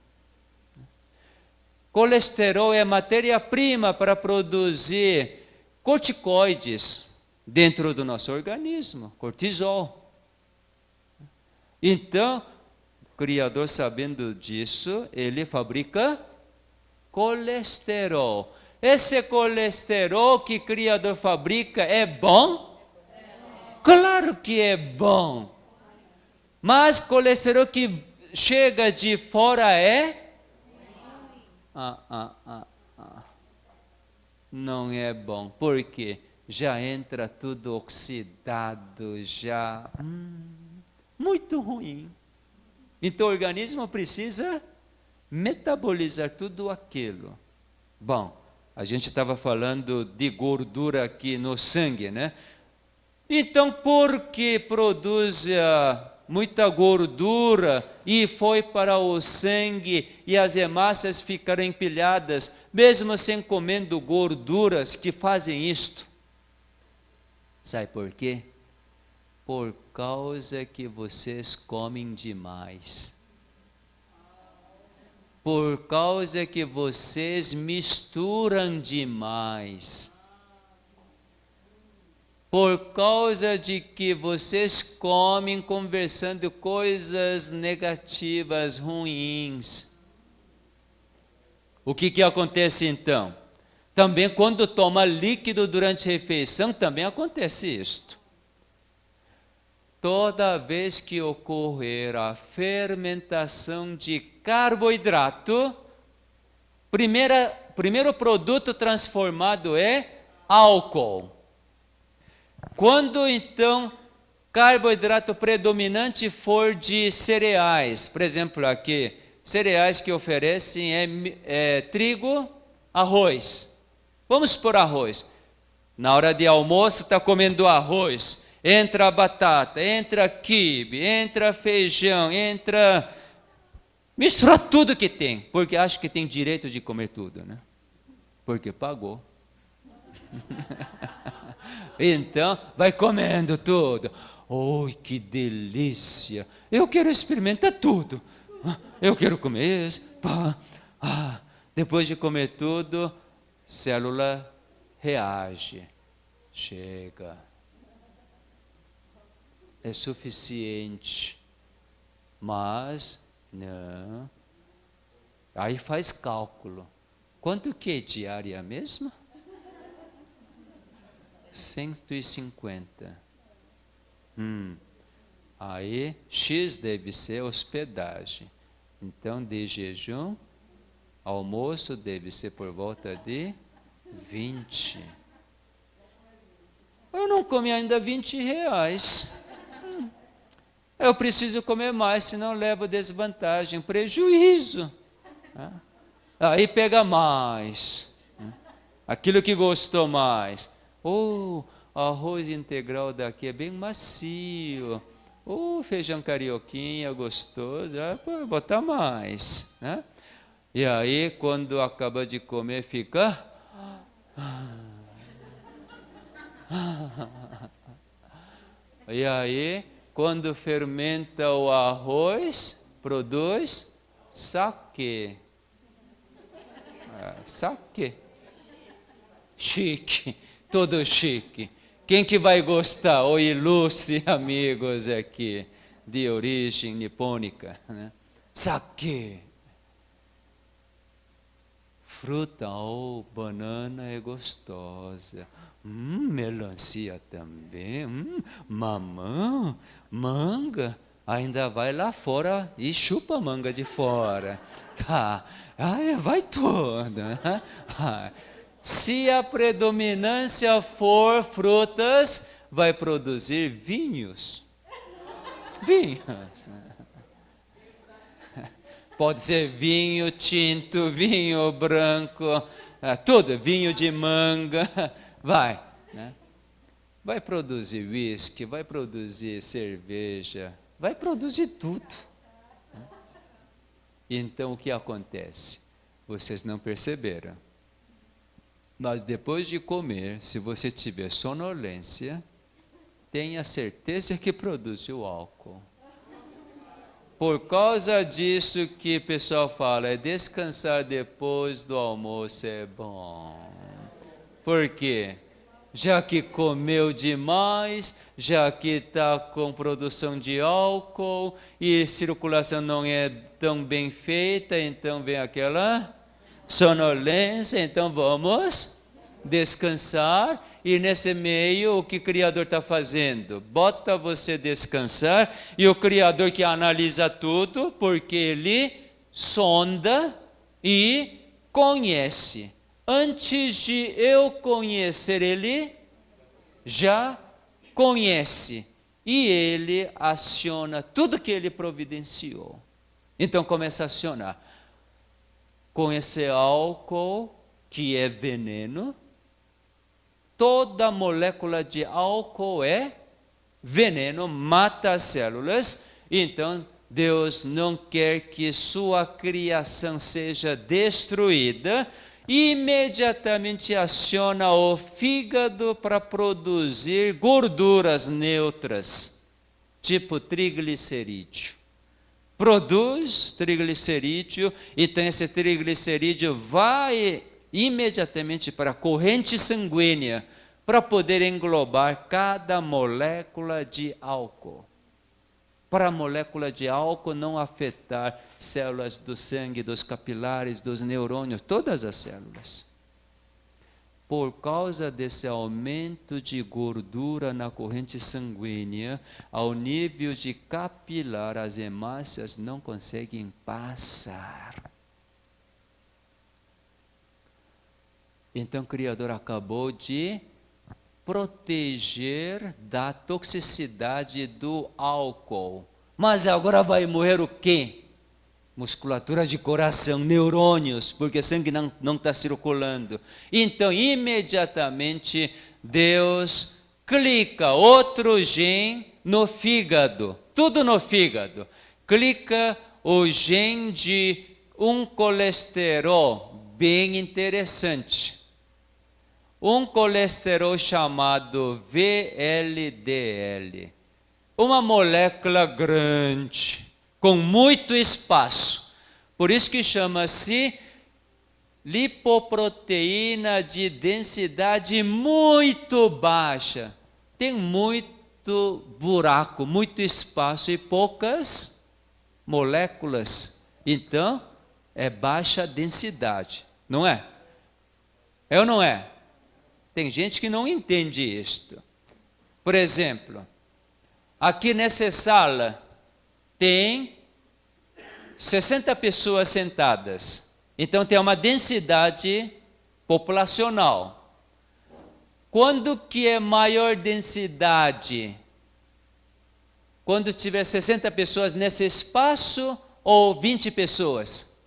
Colesterol é matéria-prima para produzir corticoides dentro do nosso organismo, cortisol. Então, o Criador, sabendo disso, ele fabrica colesterol. Esse colesterol que o Criador fabrica é bom? Claro que é bom. Mas colesterol que chega de fora é? Não é bom. Por quê? Já entra tudo oxidado, já muito ruim. Então o organismo precisa metabolizar tudo aquilo. Bom, a gente estava falando de gordura aqui no sangue, né? Então, porque produz muita gordura e foi para o sangue e as hemácias ficaram empilhadas, mesmo sem comendo gorduras que fazem isto? Sabe por quê? Por causa que vocês comem demais. Por causa que vocês misturam demais. Por causa de que vocês comem conversando coisas negativas, ruins. O que acontece então? Também quando toma líquido durante a refeição, também acontece isto. Toda vez que ocorrer a fermentação de carboidrato, primeiro produto transformado é álcool. Quando então carboidrato predominante for de cereais, por exemplo aqui, cereais que oferecem é trigo, arroz. Vamos por arroz. Na hora de almoço está comendo arroz, entra a batata, entra quibe, entra feijão, entra... mistura tudo que tem, porque acha que tem direito de comer tudo, né? Porque pagou. Então, vai comendo tudo. Oi, que delícia! Eu quero experimentar tudo. Eu quero comer isso. Depois de comer tudo, célula reage. Chega. É suficiente. Mas, não. Aí faz cálculo. Quanto que é diária mesmo? 150. Aí, X deve ser hospedagem. Então, de jejum, almoço deve ser por volta de 20. Eu não comi ainda R$20. Eu preciso comer mais, senão levo desvantagem, prejuízo. Aí pega mais. Aquilo que gostou mais. Arroz integral daqui é bem macio. Feijão carioquinha gostoso. Pode botar mais. Né? E aí, quando acaba de comer, fica... E aí, quando fermenta o arroz, produz saquê. Saquê. Chique, todo chique. Quem que vai gostar? O ilustre amigos aqui, de origem nipônica. Né? Saquê. Fruta, banana é gostosa. Melancia também. Mamão, manga. Ainda vai lá fora e chupa a manga de fora. Tá. Vai toda. Se a predominância for frutas, vai produzir vinhos. Vinhos. Pode ser vinho tinto, vinho branco, tudo, vinho de manga, vai. Né? Vai produzir whisky, vai produzir cerveja, vai produzir tudo. Então o que acontece? Vocês não perceberam. Mas depois de comer, se você tiver sonolência, tenha certeza que produz o álcool. Por causa disso que o pessoal fala, descansar depois do almoço é bom. Por quê? Já que comeu demais, já que está com produção de álcool e circulação não é tão bem feita, então vem aquela sonolência, então vamos descansar. E nesse meio, o que o Criador está fazendo? Bota você descansar, e o Criador que analisa tudo, porque Ele sonda e conhece. Antes de eu conhecer, Ele já conhece. E Ele aciona tudo que Ele providenciou. Então começa a acionar. Com esse álcool, que é veneno, toda molécula de álcool é veneno, mata as células. Então, Deus não quer que sua criação seja destruída. Imediatamente aciona o fígado para produzir gorduras neutras, tipo triglicerídeo. Produz triglicerídeo, então esse triglicerídeo vai imediatamente para a corrente sanguínea, para poder englobar cada molécula de álcool. Para a molécula de álcool não afetar células do sangue, dos capilares, dos neurônios, todas as células. Por causa desse aumento de gordura na corrente sanguínea, ao nível de capilar, as hemácias não conseguem passar. Então o Criador acabou de proteger da toxicidade do álcool. Mas agora vai morrer o quê? Musculatura de coração, neurônios, porque o sangue não está circulando. Então, imediatamente, Deus clica outro gene no fígado, tudo no fígado. Clica o gene de um colesterol bem interessante. Um colesterol chamado VLDL. Uma molécula grande, com muito espaço. Por isso que chama-se lipoproteína de densidade muito baixa. Tem muito buraco, muito espaço e poucas moléculas. Então, é baixa densidade, não é? É ou não é? Tem gente que não entende isto. Por exemplo, aqui nessa sala tem 60 pessoas sentadas. Então tem uma densidade populacional. Quando que é maior densidade? Quando tiver 60 pessoas nesse espaço ou 20 pessoas?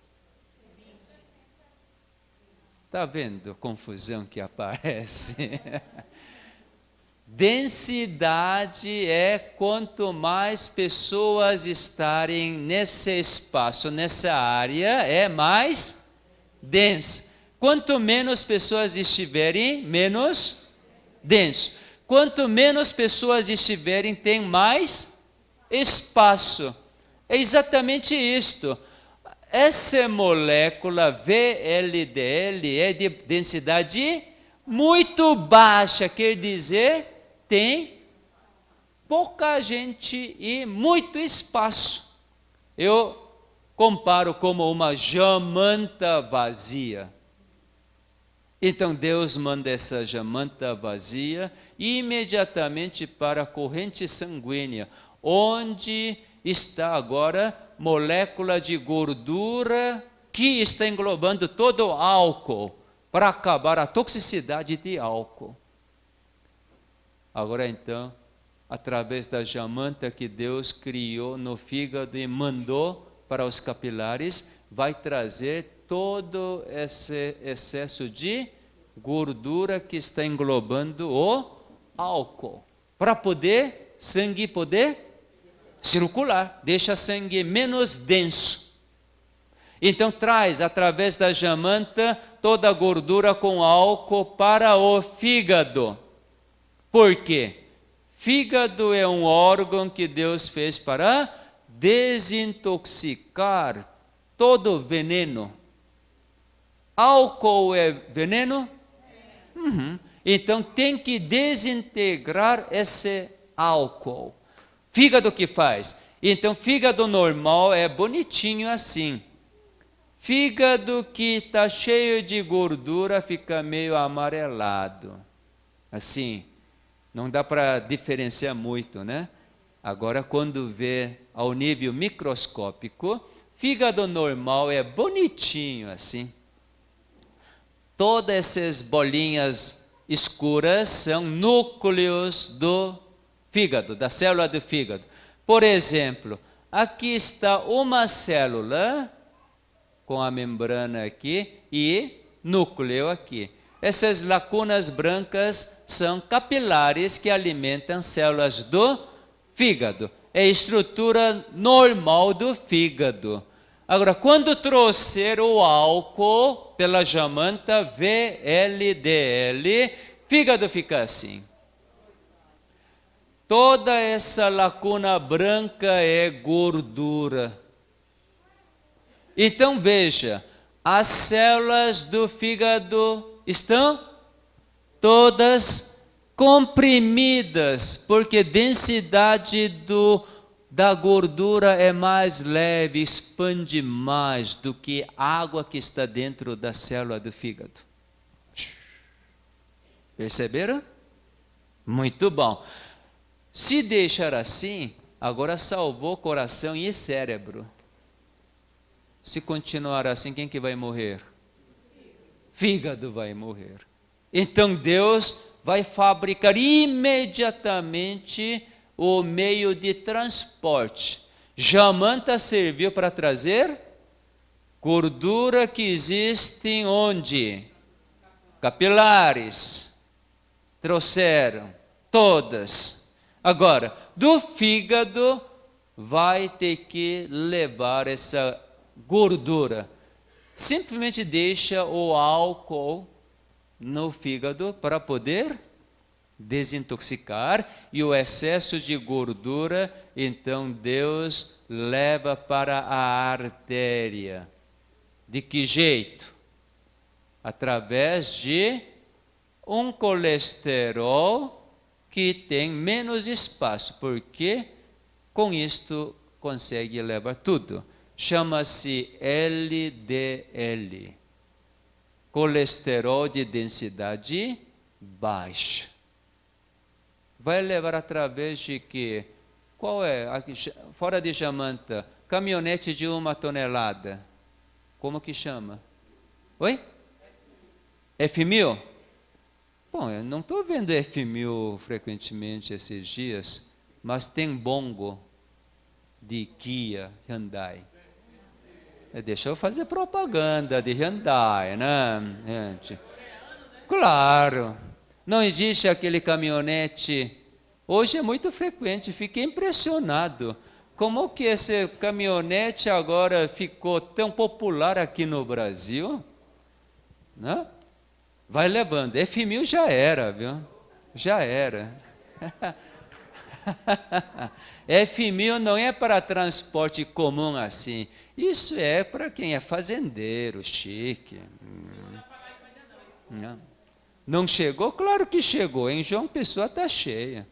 Está vendo a confusão que aparece? Densidade é quanto mais pessoas estarem nesse espaço, nessa área, é mais denso. Quanto menos pessoas estiverem, menos denso. Quanto menos pessoas estiverem, tem mais espaço. É exatamente isto. Essa molécula VLDL é de densidade muito baixa, quer dizer, tem pouca gente e muito espaço. Eu comparo como uma jamanta vazia. Então Deus manda essa jamanta vazia imediatamente para a corrente sanguínea, onde está agora molécula de gordura que está englobando todo o álcool para acabar a toxicidade de álcool. Agora então, através da jamanta que Deus criou no fígado e mandou para os capilares, vai trazer todo esse excesso de gordura que está englobando o álcool, para poder sangue poder circular, deixa sangue menos denso. Então traz através da jamanta toda a gordura com álcool para o fígado. Por quê? Fígado é um órgão que Deus fez para desintoxicar todo veneno. Álcool é veneno? Uhum. Então tem que desintegrar esse álcool. Fígado que faz? Então fígado normal é bonitinho assim. Fígado que está cheio de gordura fica meio amarelado. Assim, não dá para diferenciar muito, né? Agora, quando vê ao nível microscópico, fígado normal é bonitinho assim. Todas essas bolinhas escuras são núcleos do fígado, da célula do fígado. Por exemplo, aqui está uma célula com a membrana aqui e núcleo aqui. Essas lacunas brancas são capilares que alimentam células do fígado. É a estrutura normal do fígado. Agora, quando trouxer o álcool pela jamanta VLDL, fígado fica assim. Toda essa lacuna branca é gordura. Então veja, as células do fígado estão todas comprimidas, porque a densidade da gordura é mais leve, expande mais do que a água que está dentro da célula do fígado. Perceberam? Muito bom. Se deixar assim, agora salvou coração e cérebro. Se continuar assim, quem que vai morrer? Fígado vai morrer. Então Deus vai fabricar imediatamente o meio de transporte. Jamanta serviu para trazer gordura que existe onde? Capilares. Trouxeram todas. Agora, do fígado vai ter que levar essa gordura. Simplesmente deixa o álcool no fígado para poder desintoxicar e o excesso de gordura, então Deus leva para a artéria. De que jeito? Através de um colesterol que tem menos espaço, porque com isto consegue levar tudo. Chama-se LDL, colesterol de densidade baixa. Vai levar através de que? Qual é? Fora de jamanta, caminhonete de 1 tonelada. Como que chama? Oi? F1000? Bom, eu não estou vendo F1000 frequentemente esses dias, mas tem bongo de Kia, Hyundai. Deixa eu fazer propaganda de Hyundai, né, gente? Claro. Não existe aquele caminhonete. Hoje é muito frequente, fiquei impressionado. Como que esse caminhonete agora ficou tão popular aqui no Brasil? Né? Vai levando. F1000 já era, viu? Já era. F1000 não é para transporte comum assim. Isso é para quem é fazendeiro, chique. Não chegou? Claro que chegou. Em João Pessoa está cheia.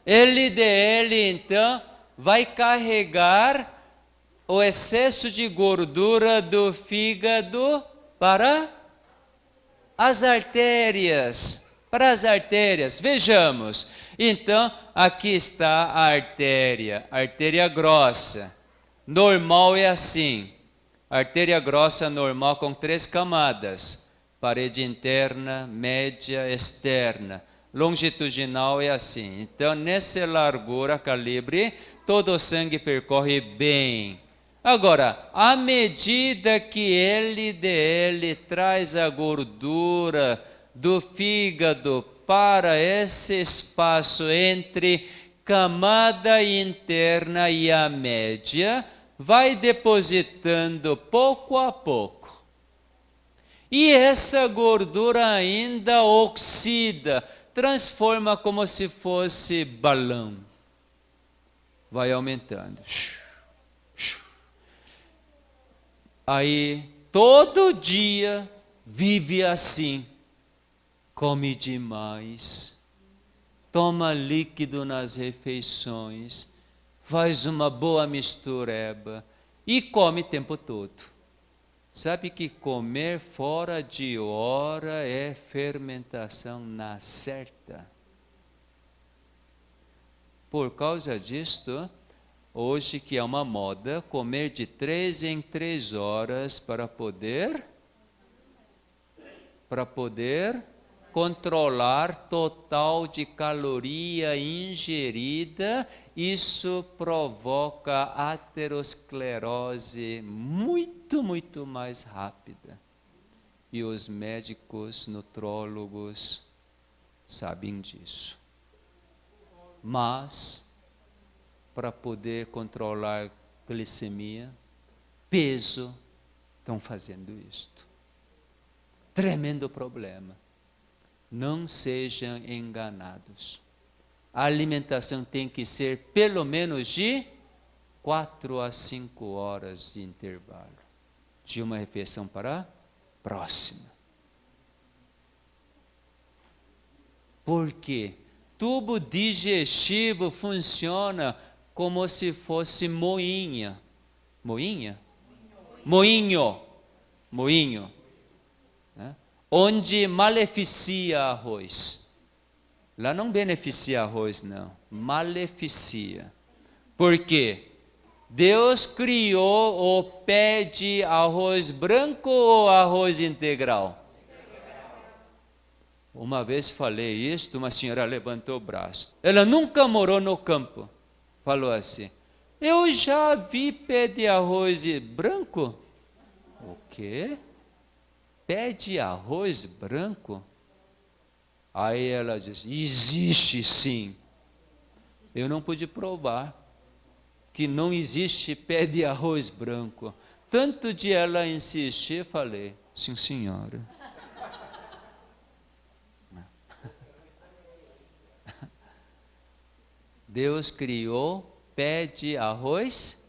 LDL, então, vai carregar o excesso de gordura do fígado para as artérias. Para as artérias. Vejamos. Então, aqui está a artéria grossa. Normal é assim. Artéria grossa normal com 3 camadas. Parede interna, média, externa. Longitudinal é assim. Então, nessa largura, calibre, todo o sangue percorre bem. Agora, à medida que LDL traz a gordura do fígado para esse espaço entre camada interna e a média, vai depositando pouco a pouco. E essa gordura ainda oxida, transforma como se fosse balão. Vai aumentando. Aí, todo dia, vive assim. Come demais. Toma líquido nas refeições. Faz uma boa mistureba. E come o tempo todo. Sabe que comer fora de hora é fermentação na certa. Por causa disto, hoje que é uma moda, comer de 3 em 3 horas para poder controlar total de caloria ingerida. Isso provoca aterosclerose muito mais rápida. E os médicos, nutrólogos sabem disso. Mas, para poder controlar glicemia, peso, estão fazendo isto. Tremendo problema. Não sejam enganados. A alimentação tem que ser pelo menos de 4 a 5 horas de intervalo. De uma refeição para a próxima. Por quê? Tubo digestivo funciona como se fosse moinha. Moinha? Moinho. Né? Onde maleficia arroz. Lá não beneficia arroz, não. Maleficia. Por quê? Deus criou o pé de arroz branco ou arroz integral? Uma vez falei isso, uma senhora levantou o braço. Ela nunca morou no campo. Falou assim, eu já vi pé de arroz branco. O quê? Pé de arroz branco? Aí ela disse, existe sim. Eu não pude provar que não existe pé de arroz branco. Tanto de ela insistir, falei, sim senhora. Deus criou pé de arroz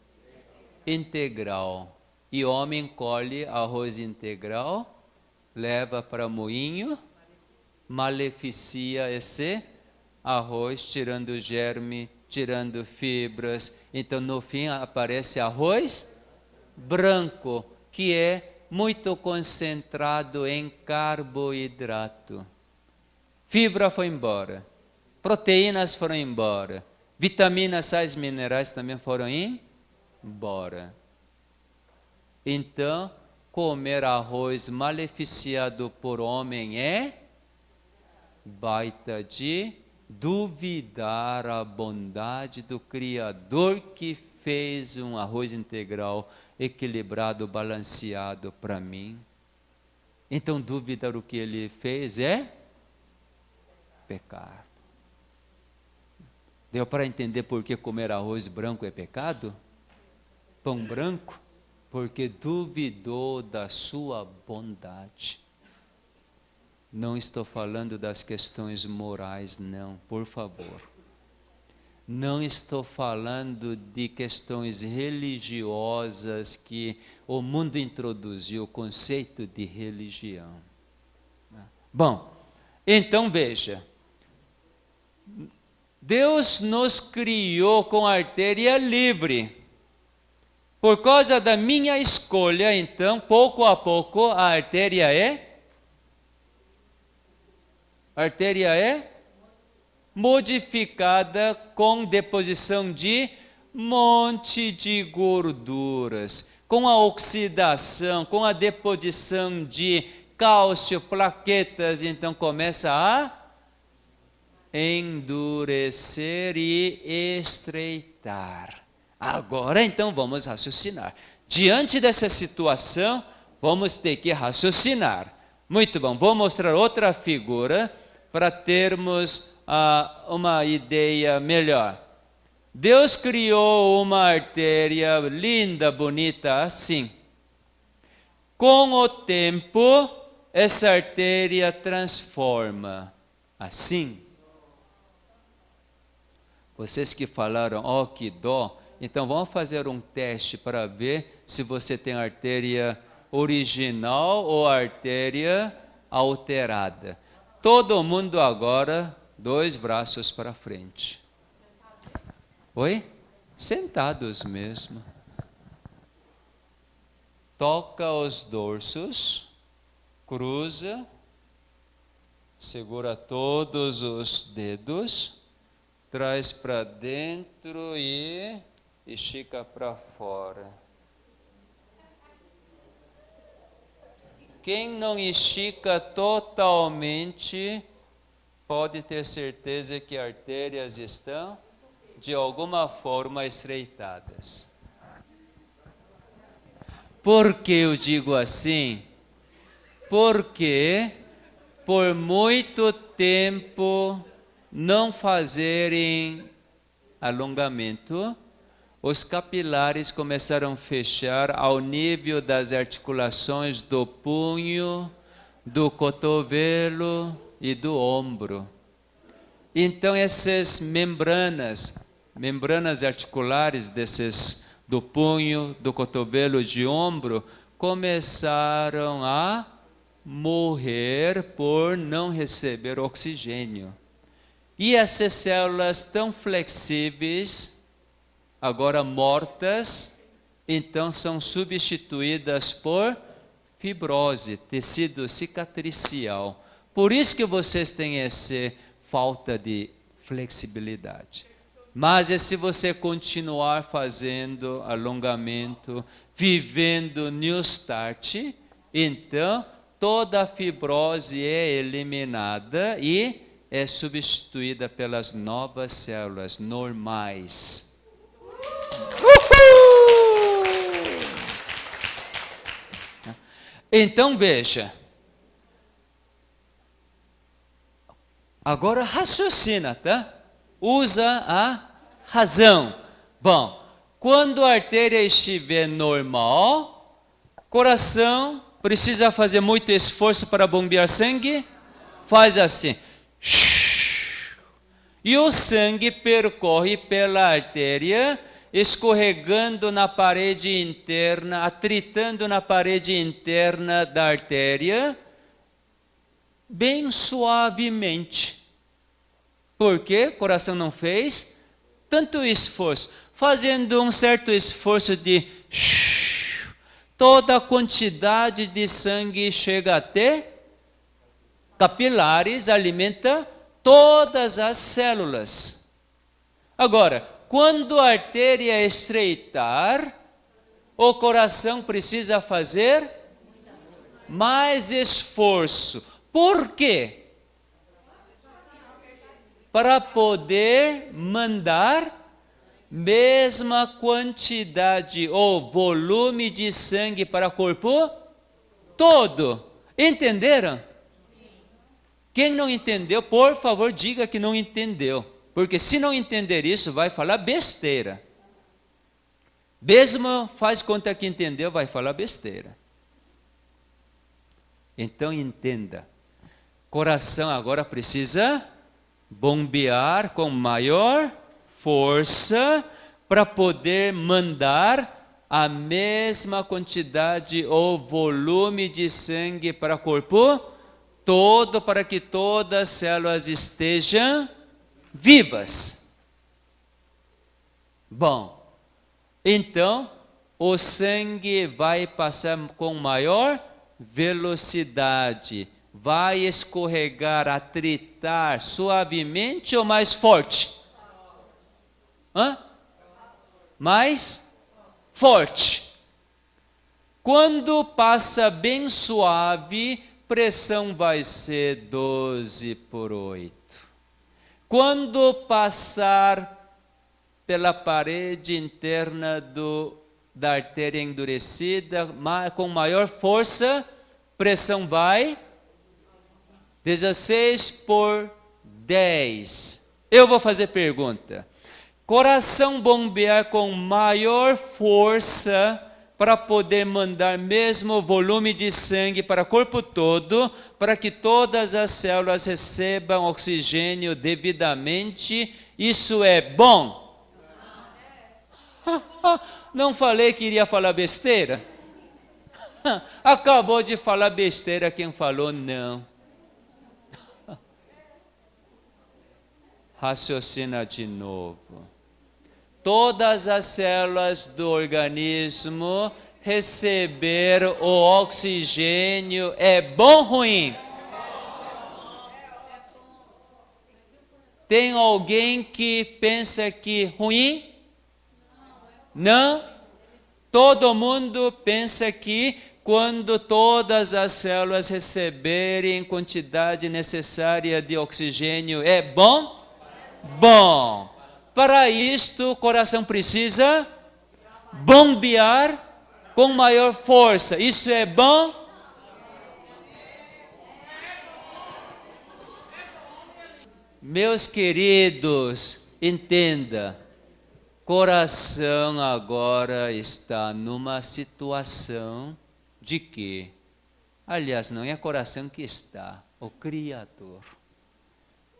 integral. E homem colhe arroz integral, leva para moinho, maleficia esse arroz, tirando germe, tirando fibras. Então, no fim, aparece arroz branco, que é muito concentrado em carboidrato. Fibra foi embora, proteínas foram embora, vitaminas, sais minerais também foram embora. Então, comer arroz maleficiado por homem é baita de duvidar a bondade do Criador que fez um arroz integral, equilibrado, balanceado para mim. Então, duvidar o que ele fez é pecado. Deu para entender por que comer arroz branco é pecado? Pão branco? Porque duvidou da sua bondade. Não estou falando das questões morais, não, por favor. Não estou falando de questões religiosas que o mundo introduziu, o conceito de religião. Bom, então veja. Deus nos criou com artéria livre. Por causa da minha escolha, então, pouco a pouco, a artéria é modificada com deposição de monte de gorduras, com a oxidação, com a deposição de cálcio, plaquetas, então começa a endurecer e estreitar. Agora então vamos raciocinar. Diante dessa situação, vamos ter que raciocinar. Muito bom, vou mostrar outra figura para termos uma ideia melhor. Deus criou uma artéria linda, bonita, assim. Com o tempo, essa artéria transforma, assim. Vocês que falaram, oh, que dó, então vamos fazer um teste para ver se você tem artéria original ou artéria alterada. Todo mundo agora, 2 braços para frente. Oi? Sentados mesmo. Toca os dorsos, cruza, segura todos os dedos, traz para dentro e estica para fora. Quem não estica totalmente, pode ter certeza que artérias estão, de alguma forma, estreitadas. Por que eu digo assim? Porque por muito tempo não fazerem alongamento, os capilares começaram a fechar ao nível das articulações do punho, do cotovelo e do ombro. Então essas membranas articulares do punho, do cotovelo e de ombro, começaram a morrer por não receber oxigênio. E essas células tão flexíveis, agora mortas, então são substituídas por fibrose, tecido cicatricial. Por isso que vocês têm essa falta de flexibilidade. Mas se você continuar fazendo alongamento, vivendo New Start, então toda a fibrose é eliminada e é substituída pelas novas células normais. Então veja. Agora raciocina, tá? Usa a razão. Bom, quando a artéria estiver normal, coração precisa fazer muito esforço para bombear sangue? Faz assim. E o sangue percorre pela artéria, escorregando na parede interna, atritando na parede interna da artéria, bem suavemente. Porque o coração não fez tanto esforço. Fazendo um certo esforço de toda a quantidade de sangue chega até capilares, alimenta todas as células. Agora, quando a artéria estreitar, o coração precisa fazer mais esforço. Por quê? Para poder mandar mesma quantidade ou volume de sangue para o corpo todo. Entenderam? Quem não entendeu, por favor, diga que não entendeu. Porque se não entender isso, vai falar besteira. Mesmo faz conta que entendeu, vai falar besteira. Então entenda. Coração agora precisa bombear com maior força para poder mandar a mesma quantidade ou volume de sangue para o corpo todo, para que todas as células estejam vivas. Bom, então o sangue vai passar com maior velocidade, vai escorregar, atritar suavemente ou mais forte? Mais forte. Quando passa bem suave, pressão vai ser 12/8. Quando passar pela parede interna da artéria endurecida, com maior força, pressão vai 16/10. Eu vou fazer pergunta. Coração bombear com maior força para poder mandar mesmo volume de sangue para o corpo todo, para que todas as células recebam oxigênio devidamente. Isso é bom? Não falei que iria falar besteira? Acabou de falar besteira quem falou não. Raciocina de novo. Todas as células do organismo receber o oxigênio é bom ou ruim? Tem alguém que pensa que ruim? Não? Todo mundo pensa que quando todas as células receberem quantidade necessária de oxigênio é bom? Bom. Para isto, o coração precisa bombear com maior força. Isso é bom? Meus queridos, entenda. Coração agora está numa situação de quê? Aliás, não é coração que está, o Criador.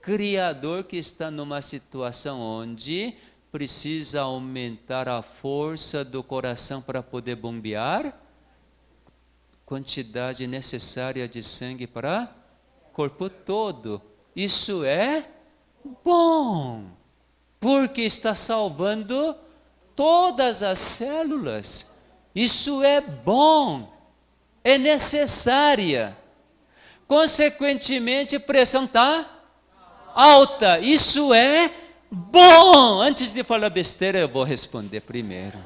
Criador que está numa situação onde precisa aumentar a força do coração para poder bombear quantidade necessária de sangue para o corpo todo. Isso é bom, porque está salvando todas as células. Isso é bom, é necessária. Consequentemente, a pressão está alta. Isso é bom. Antes de falar besteira, eu vou responder primeiro.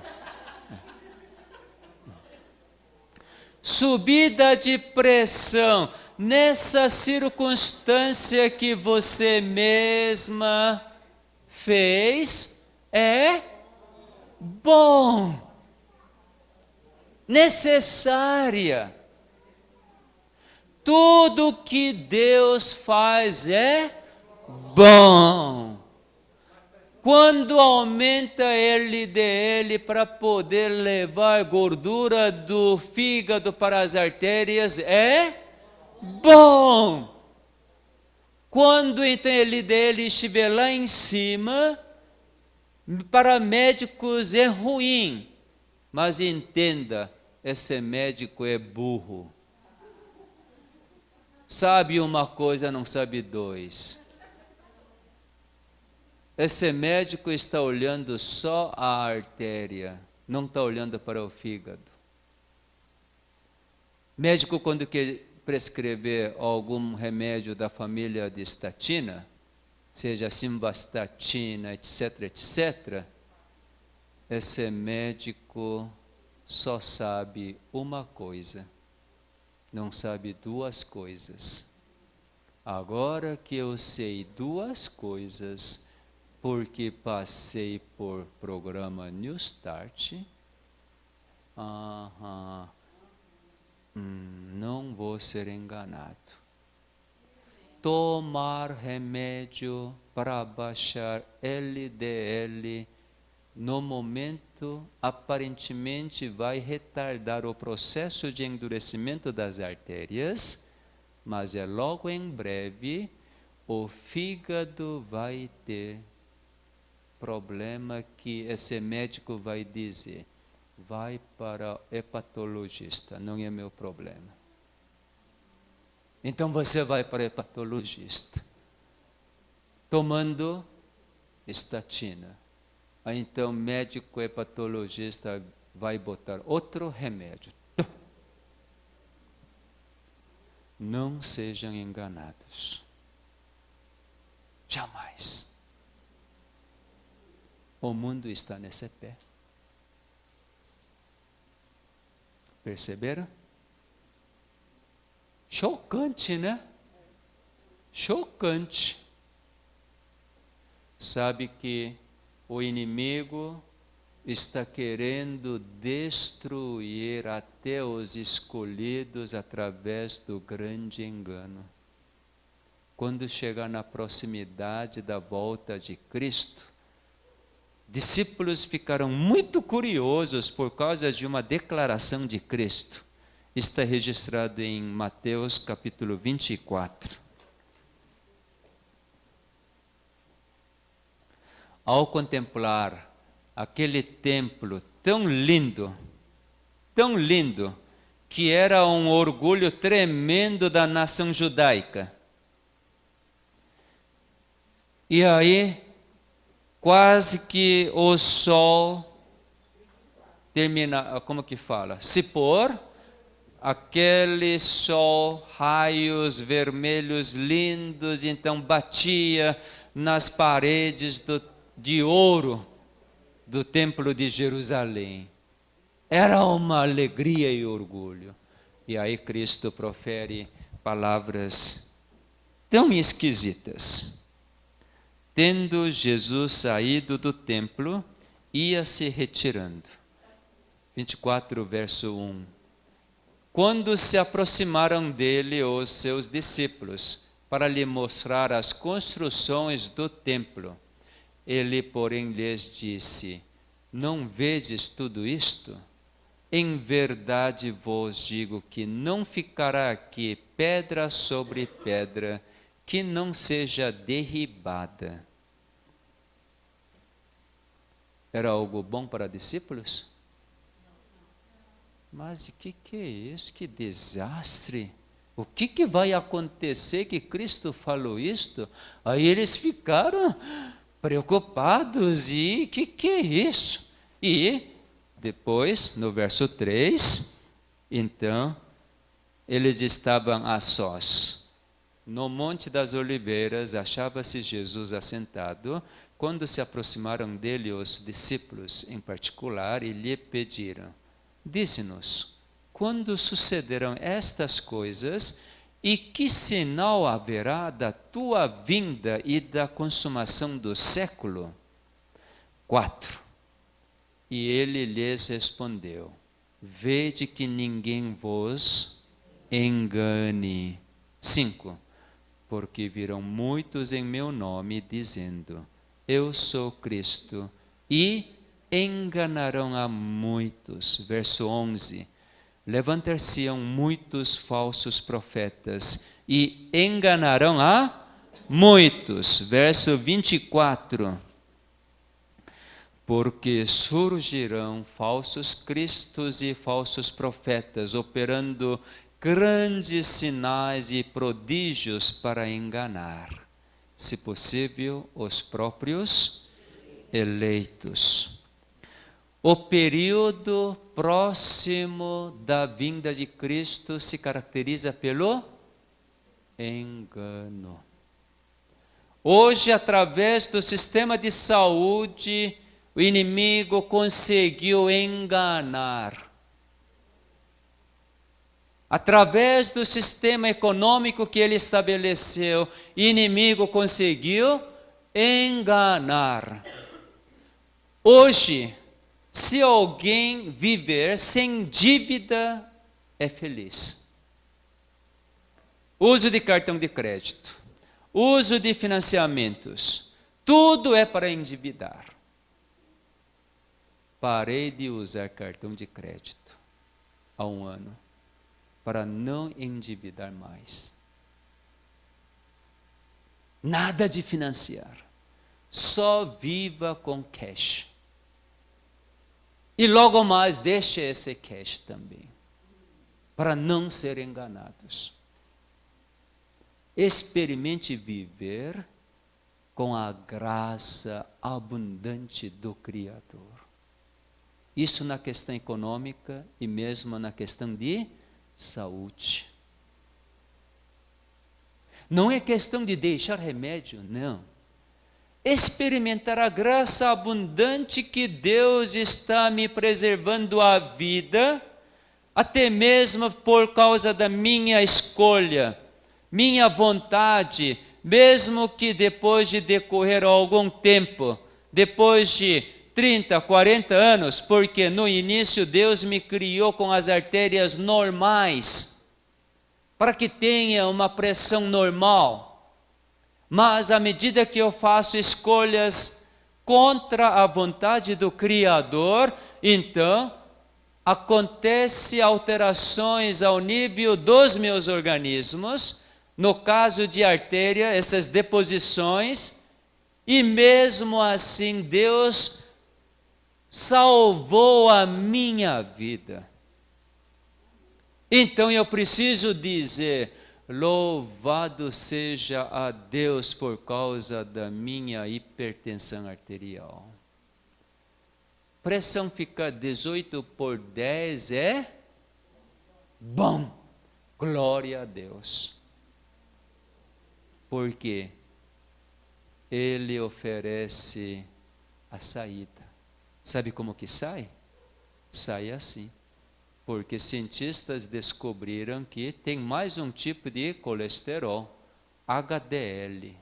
Subida de pressão. Nessa circunstância que você mesma fez, é bom. Necessária. Tudo que Deus faz é bom. Quando aumenta LDL para poder levar gordura do fígado para as artérias, é bom. Quando então LDL estiver lá em cima, para médicos é ruim. Mas entenda, esse médico é burro. Sabe uma coisa, não sabe dois. Esse médico está olhando só a artéria, não está olhando para o fígado. Médico, quando quer prescrever algum remédio da família de estatina, seja simvastatina, etc., etc., esse médico só sabe uma coisa: não sabe duas coisas. Agora que eu sei duas coisas, porque passei por programa New Start, não vou ser enganado. Tomar remédio para baixar LDL, no momento, aparentemente vai retardar o processo de endurecimento das artérias, mas logo em breve o fígado vai ter problema que esse médico vai dizer, vai para hepatologista, não é meu problema. Então você vai para hepatologista, tomando estatina. Aí então médico hepatologista vai botar outro remédio. Não sejam enganados. Jamais. O mundo está nesse pé. Perceberam? Chocante, né? Chocante. Sabe que o inimigo está querendo destruir até os escolhidos através do grande engano. Quando chegar na proximidade da volta de Cristo, discípulos ficaram muito curiosos por causa de uma declaração de Cristo. Está registrado em Mateus capítulo 24. Ao contemplar aquele templo tão lindo, que era um orgulho tremendo da nação judaica. E aí, quase que o sol termina, como que fala? Se pôr, aquele sol, raios vermelhos lindos, então batia nas paredes de ouro do templo de Jerusalém. Era uma alegria e orgulho. E aí Cristo profere palavras tão esquisitas. Tendo Jesus saído do templo, ia se retirando. 24, verso 1. Quando se aproximaram dele os seus discípulos, para lhe mostrar as construções do templo, ele, porém, lhes disse: não vedes tudo isto? Em verdade vos digo que não ficará aqui pedra sobre pedra que não seja derribada. Era algo bom para discípulos? Mas o que é isso? Que desastre! O que vai acontecer que Cristo falou isto? Aí eles ficaram preocupados, e o que é isso? E depois, no verso 3, então, eles estavam a sós. No Monte das Oliveiras, achava-se Jesus assentado, quando se aproximaram dele os discípulos em particular e lhe pediram: dize-nos, quando sucederão estas coisas, e que sinal haverá da tua vinda e da consumação do século? 4. E ele lhes respondeu: vede que ninguém vos engane. 5. Porque virão muitos em meu nome, dizendo: eu sou Cristo, e enganarão a muitos. Verso 11. Levantar-se-ão muitos falsos profetas e enganarão a muitos. Verso 24. Porque surgirão falsos cristos e falsos profetas, operando grandes sinais e prodígios para enganar, se possível, os próprios eleitos. O período próximo da vinda de Cristo se caracteriza pelo engano. Hoje, através do sistema de saúde, o inimigo conseguiu enganar Através do sistema econômico que ele estabeleceu, o inimigo conseguiu enganar. Hoje, se alguém viver sem dívida, é feliz. Uso de cartão de crédito, uso de financiamentos, tudo é para endividar. Parei de usar cartão de crédito há um ano, para não endividar mais. Nada de financiar, só viva com cash. E logo mais deixe esse cash também, para não ser enganados. Experimente viver com a graça abundante do Criador. Isso na questão econômica e mesmo na questão de saúde. Não é questão de deixar remédio, não. Experimentar a graça abundante que Deus está me preservando a vida, até mesmo por causa da minha escolha, minha vontade, mesmo que depois de decorrer algum tempo, depois de 30, 40 anos, porque no início Deus me criou com as artérias normais, para que tenha uma pressão normal. Mas à medida que eu faço escolhas contra a vontade do Criador, então acontecem alterações ao nível dos meus organismos, no caso de artéria, essas deposições, e mesmo assim Deus salvou a minha vida. Então eu preciso dizer: louvado seja a Deus por causa da minha hipertensão arterial. Pressão ficar 18/10 é bom. Glória a Deus. Porque Ele oferece a saída. Sabe como que sai? Sai assim. Porque cientistas descobriram que tem mais um tipo de colesterol, HDL.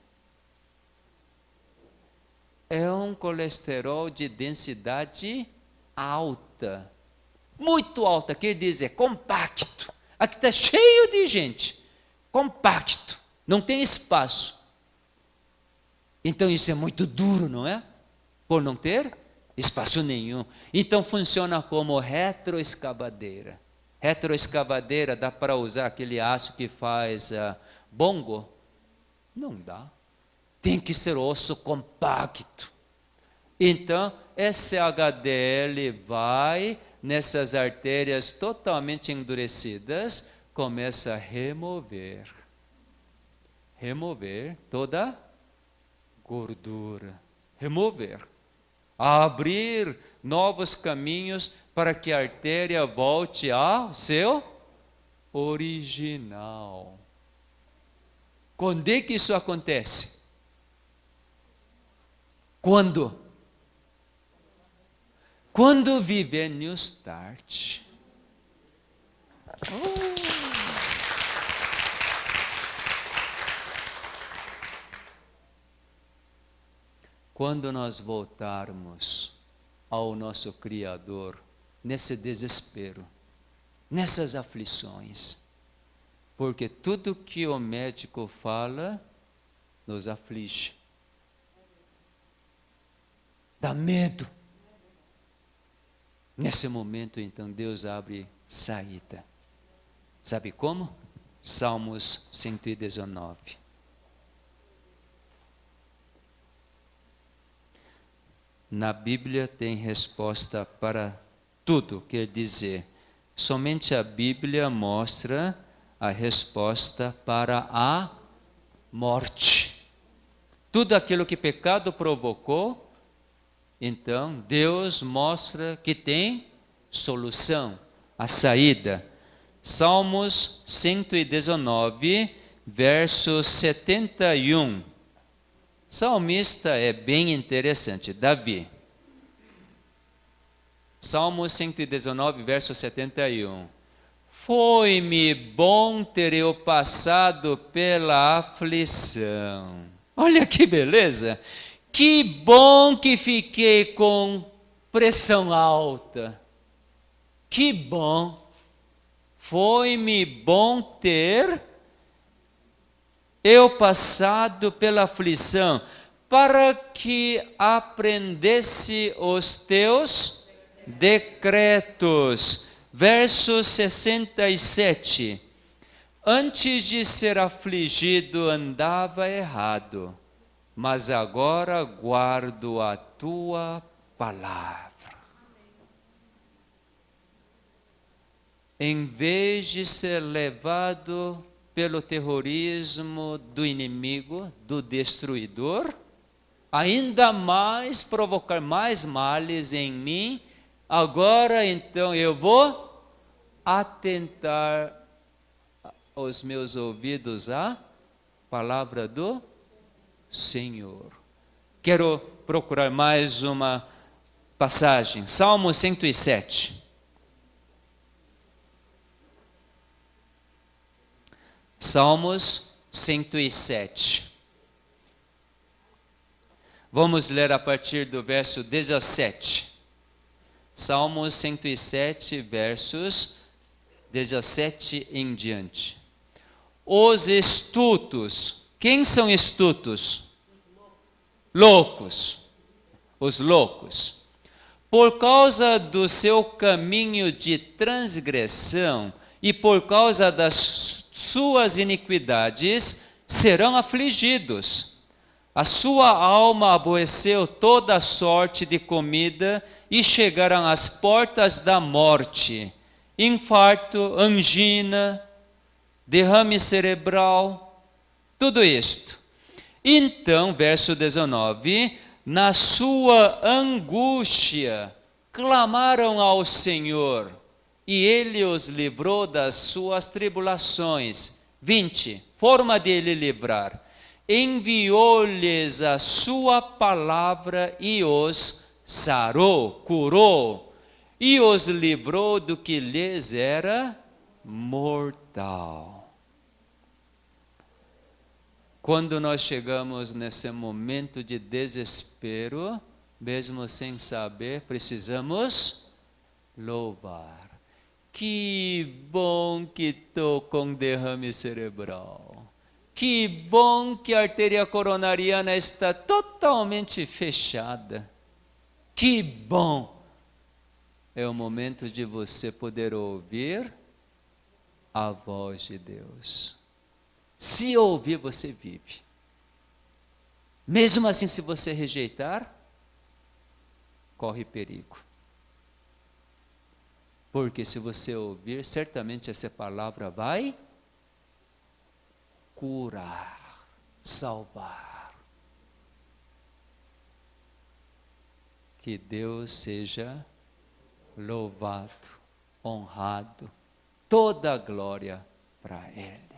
É um colesterol de densidade alta, muito alta, quer dizer, compacto. Aqui está cheio de gente, compacto, não tem espaço. Então isso é muito duro, não é? Por não ter espaço nenhum. Então funciona como retroescavadeira. Retroescavadeira dá para usar aquele aço que faz bongo? Não dá. Tem que ser osso compacto. Então, esse HDL vai nessas artérias totalmente endurecidas, começa a remover toda gordura. Remover. Abrir novos caminhos para que a artéria volte ao seu original. Quando é que isso acontece? Quando? Quando viver New Start. Quando nós voltarmos ao nosso Criador, nesse desespero, nessas aflições, porque tudo que o médico fala nos aflige, dá medo. Nesse momento, então, Deus abre saída. Sabe como? Salmos 119. Na Bíblia tem resposta para tudo, quer dizer, somente a Bíblia mostra a resposta para a morte. Tudo aquilo que pecado provocou, então Deus mostra que tem solução, a saída. Salmos 119, verso 71. Salmista é bem interessante, Davi. Salmo 119, verso 71. foi-me bom ter eu passado pela aflição. Olha que beleza! Que bom que fiquei com pressão alta. Que bom! Foi-me bom ter eu passado pela aflição, para que aprendesse os teus decretos. Verso 67. Antes de ser afligido andava errado, mas agora guardo a tua palavra. Em vez de ser levado pelo terrorismo do inimigo, do destruidor, ainda mais provocar mais males em mim, agora então eu vou atentar os meus ouvidos à palavra do Senhor. Quero procurar mais uma passagem, Salmo 107. Salmos 107. Vamos ler a partir do verso 17. Salmos 107, versos 17 em diante. Os estultos. Quem são estultos? Loucos. Os loucos. Por causa do seu caminho de transgressão e por causa das suas iniquidades, serão afligidos. A sua alma aborreceu toda sorte de comida e chegaram às portas da morte. Infarto, angina, derrame cerebral, tudo isto. Então, verso 19, na sua angústia, clamaram ao Senhor, e Ele os livrou das suas tribulações. 20, forma de Ele livrar. Enviou-lhes a sua palavra e os sarou, curou, e os livrou do que lhes era mortal. Quando nós chegamos nesse momento de desespero, mesmo sem saber, precisamos louvar. Que bom que estou com derrame cerebral. Que bom que a artéria coronariana está totalmente fechada. Que bom! É o momento de você poder ouvir a voz de Deus. Se ouvir, você vive. Mesmo assim, se você rejeitar, corre perigo. Porque se você ouvir, certamente essa palavra vai curar, salvar. Que Deus seja louvado, honrado, toda a glória para Ele.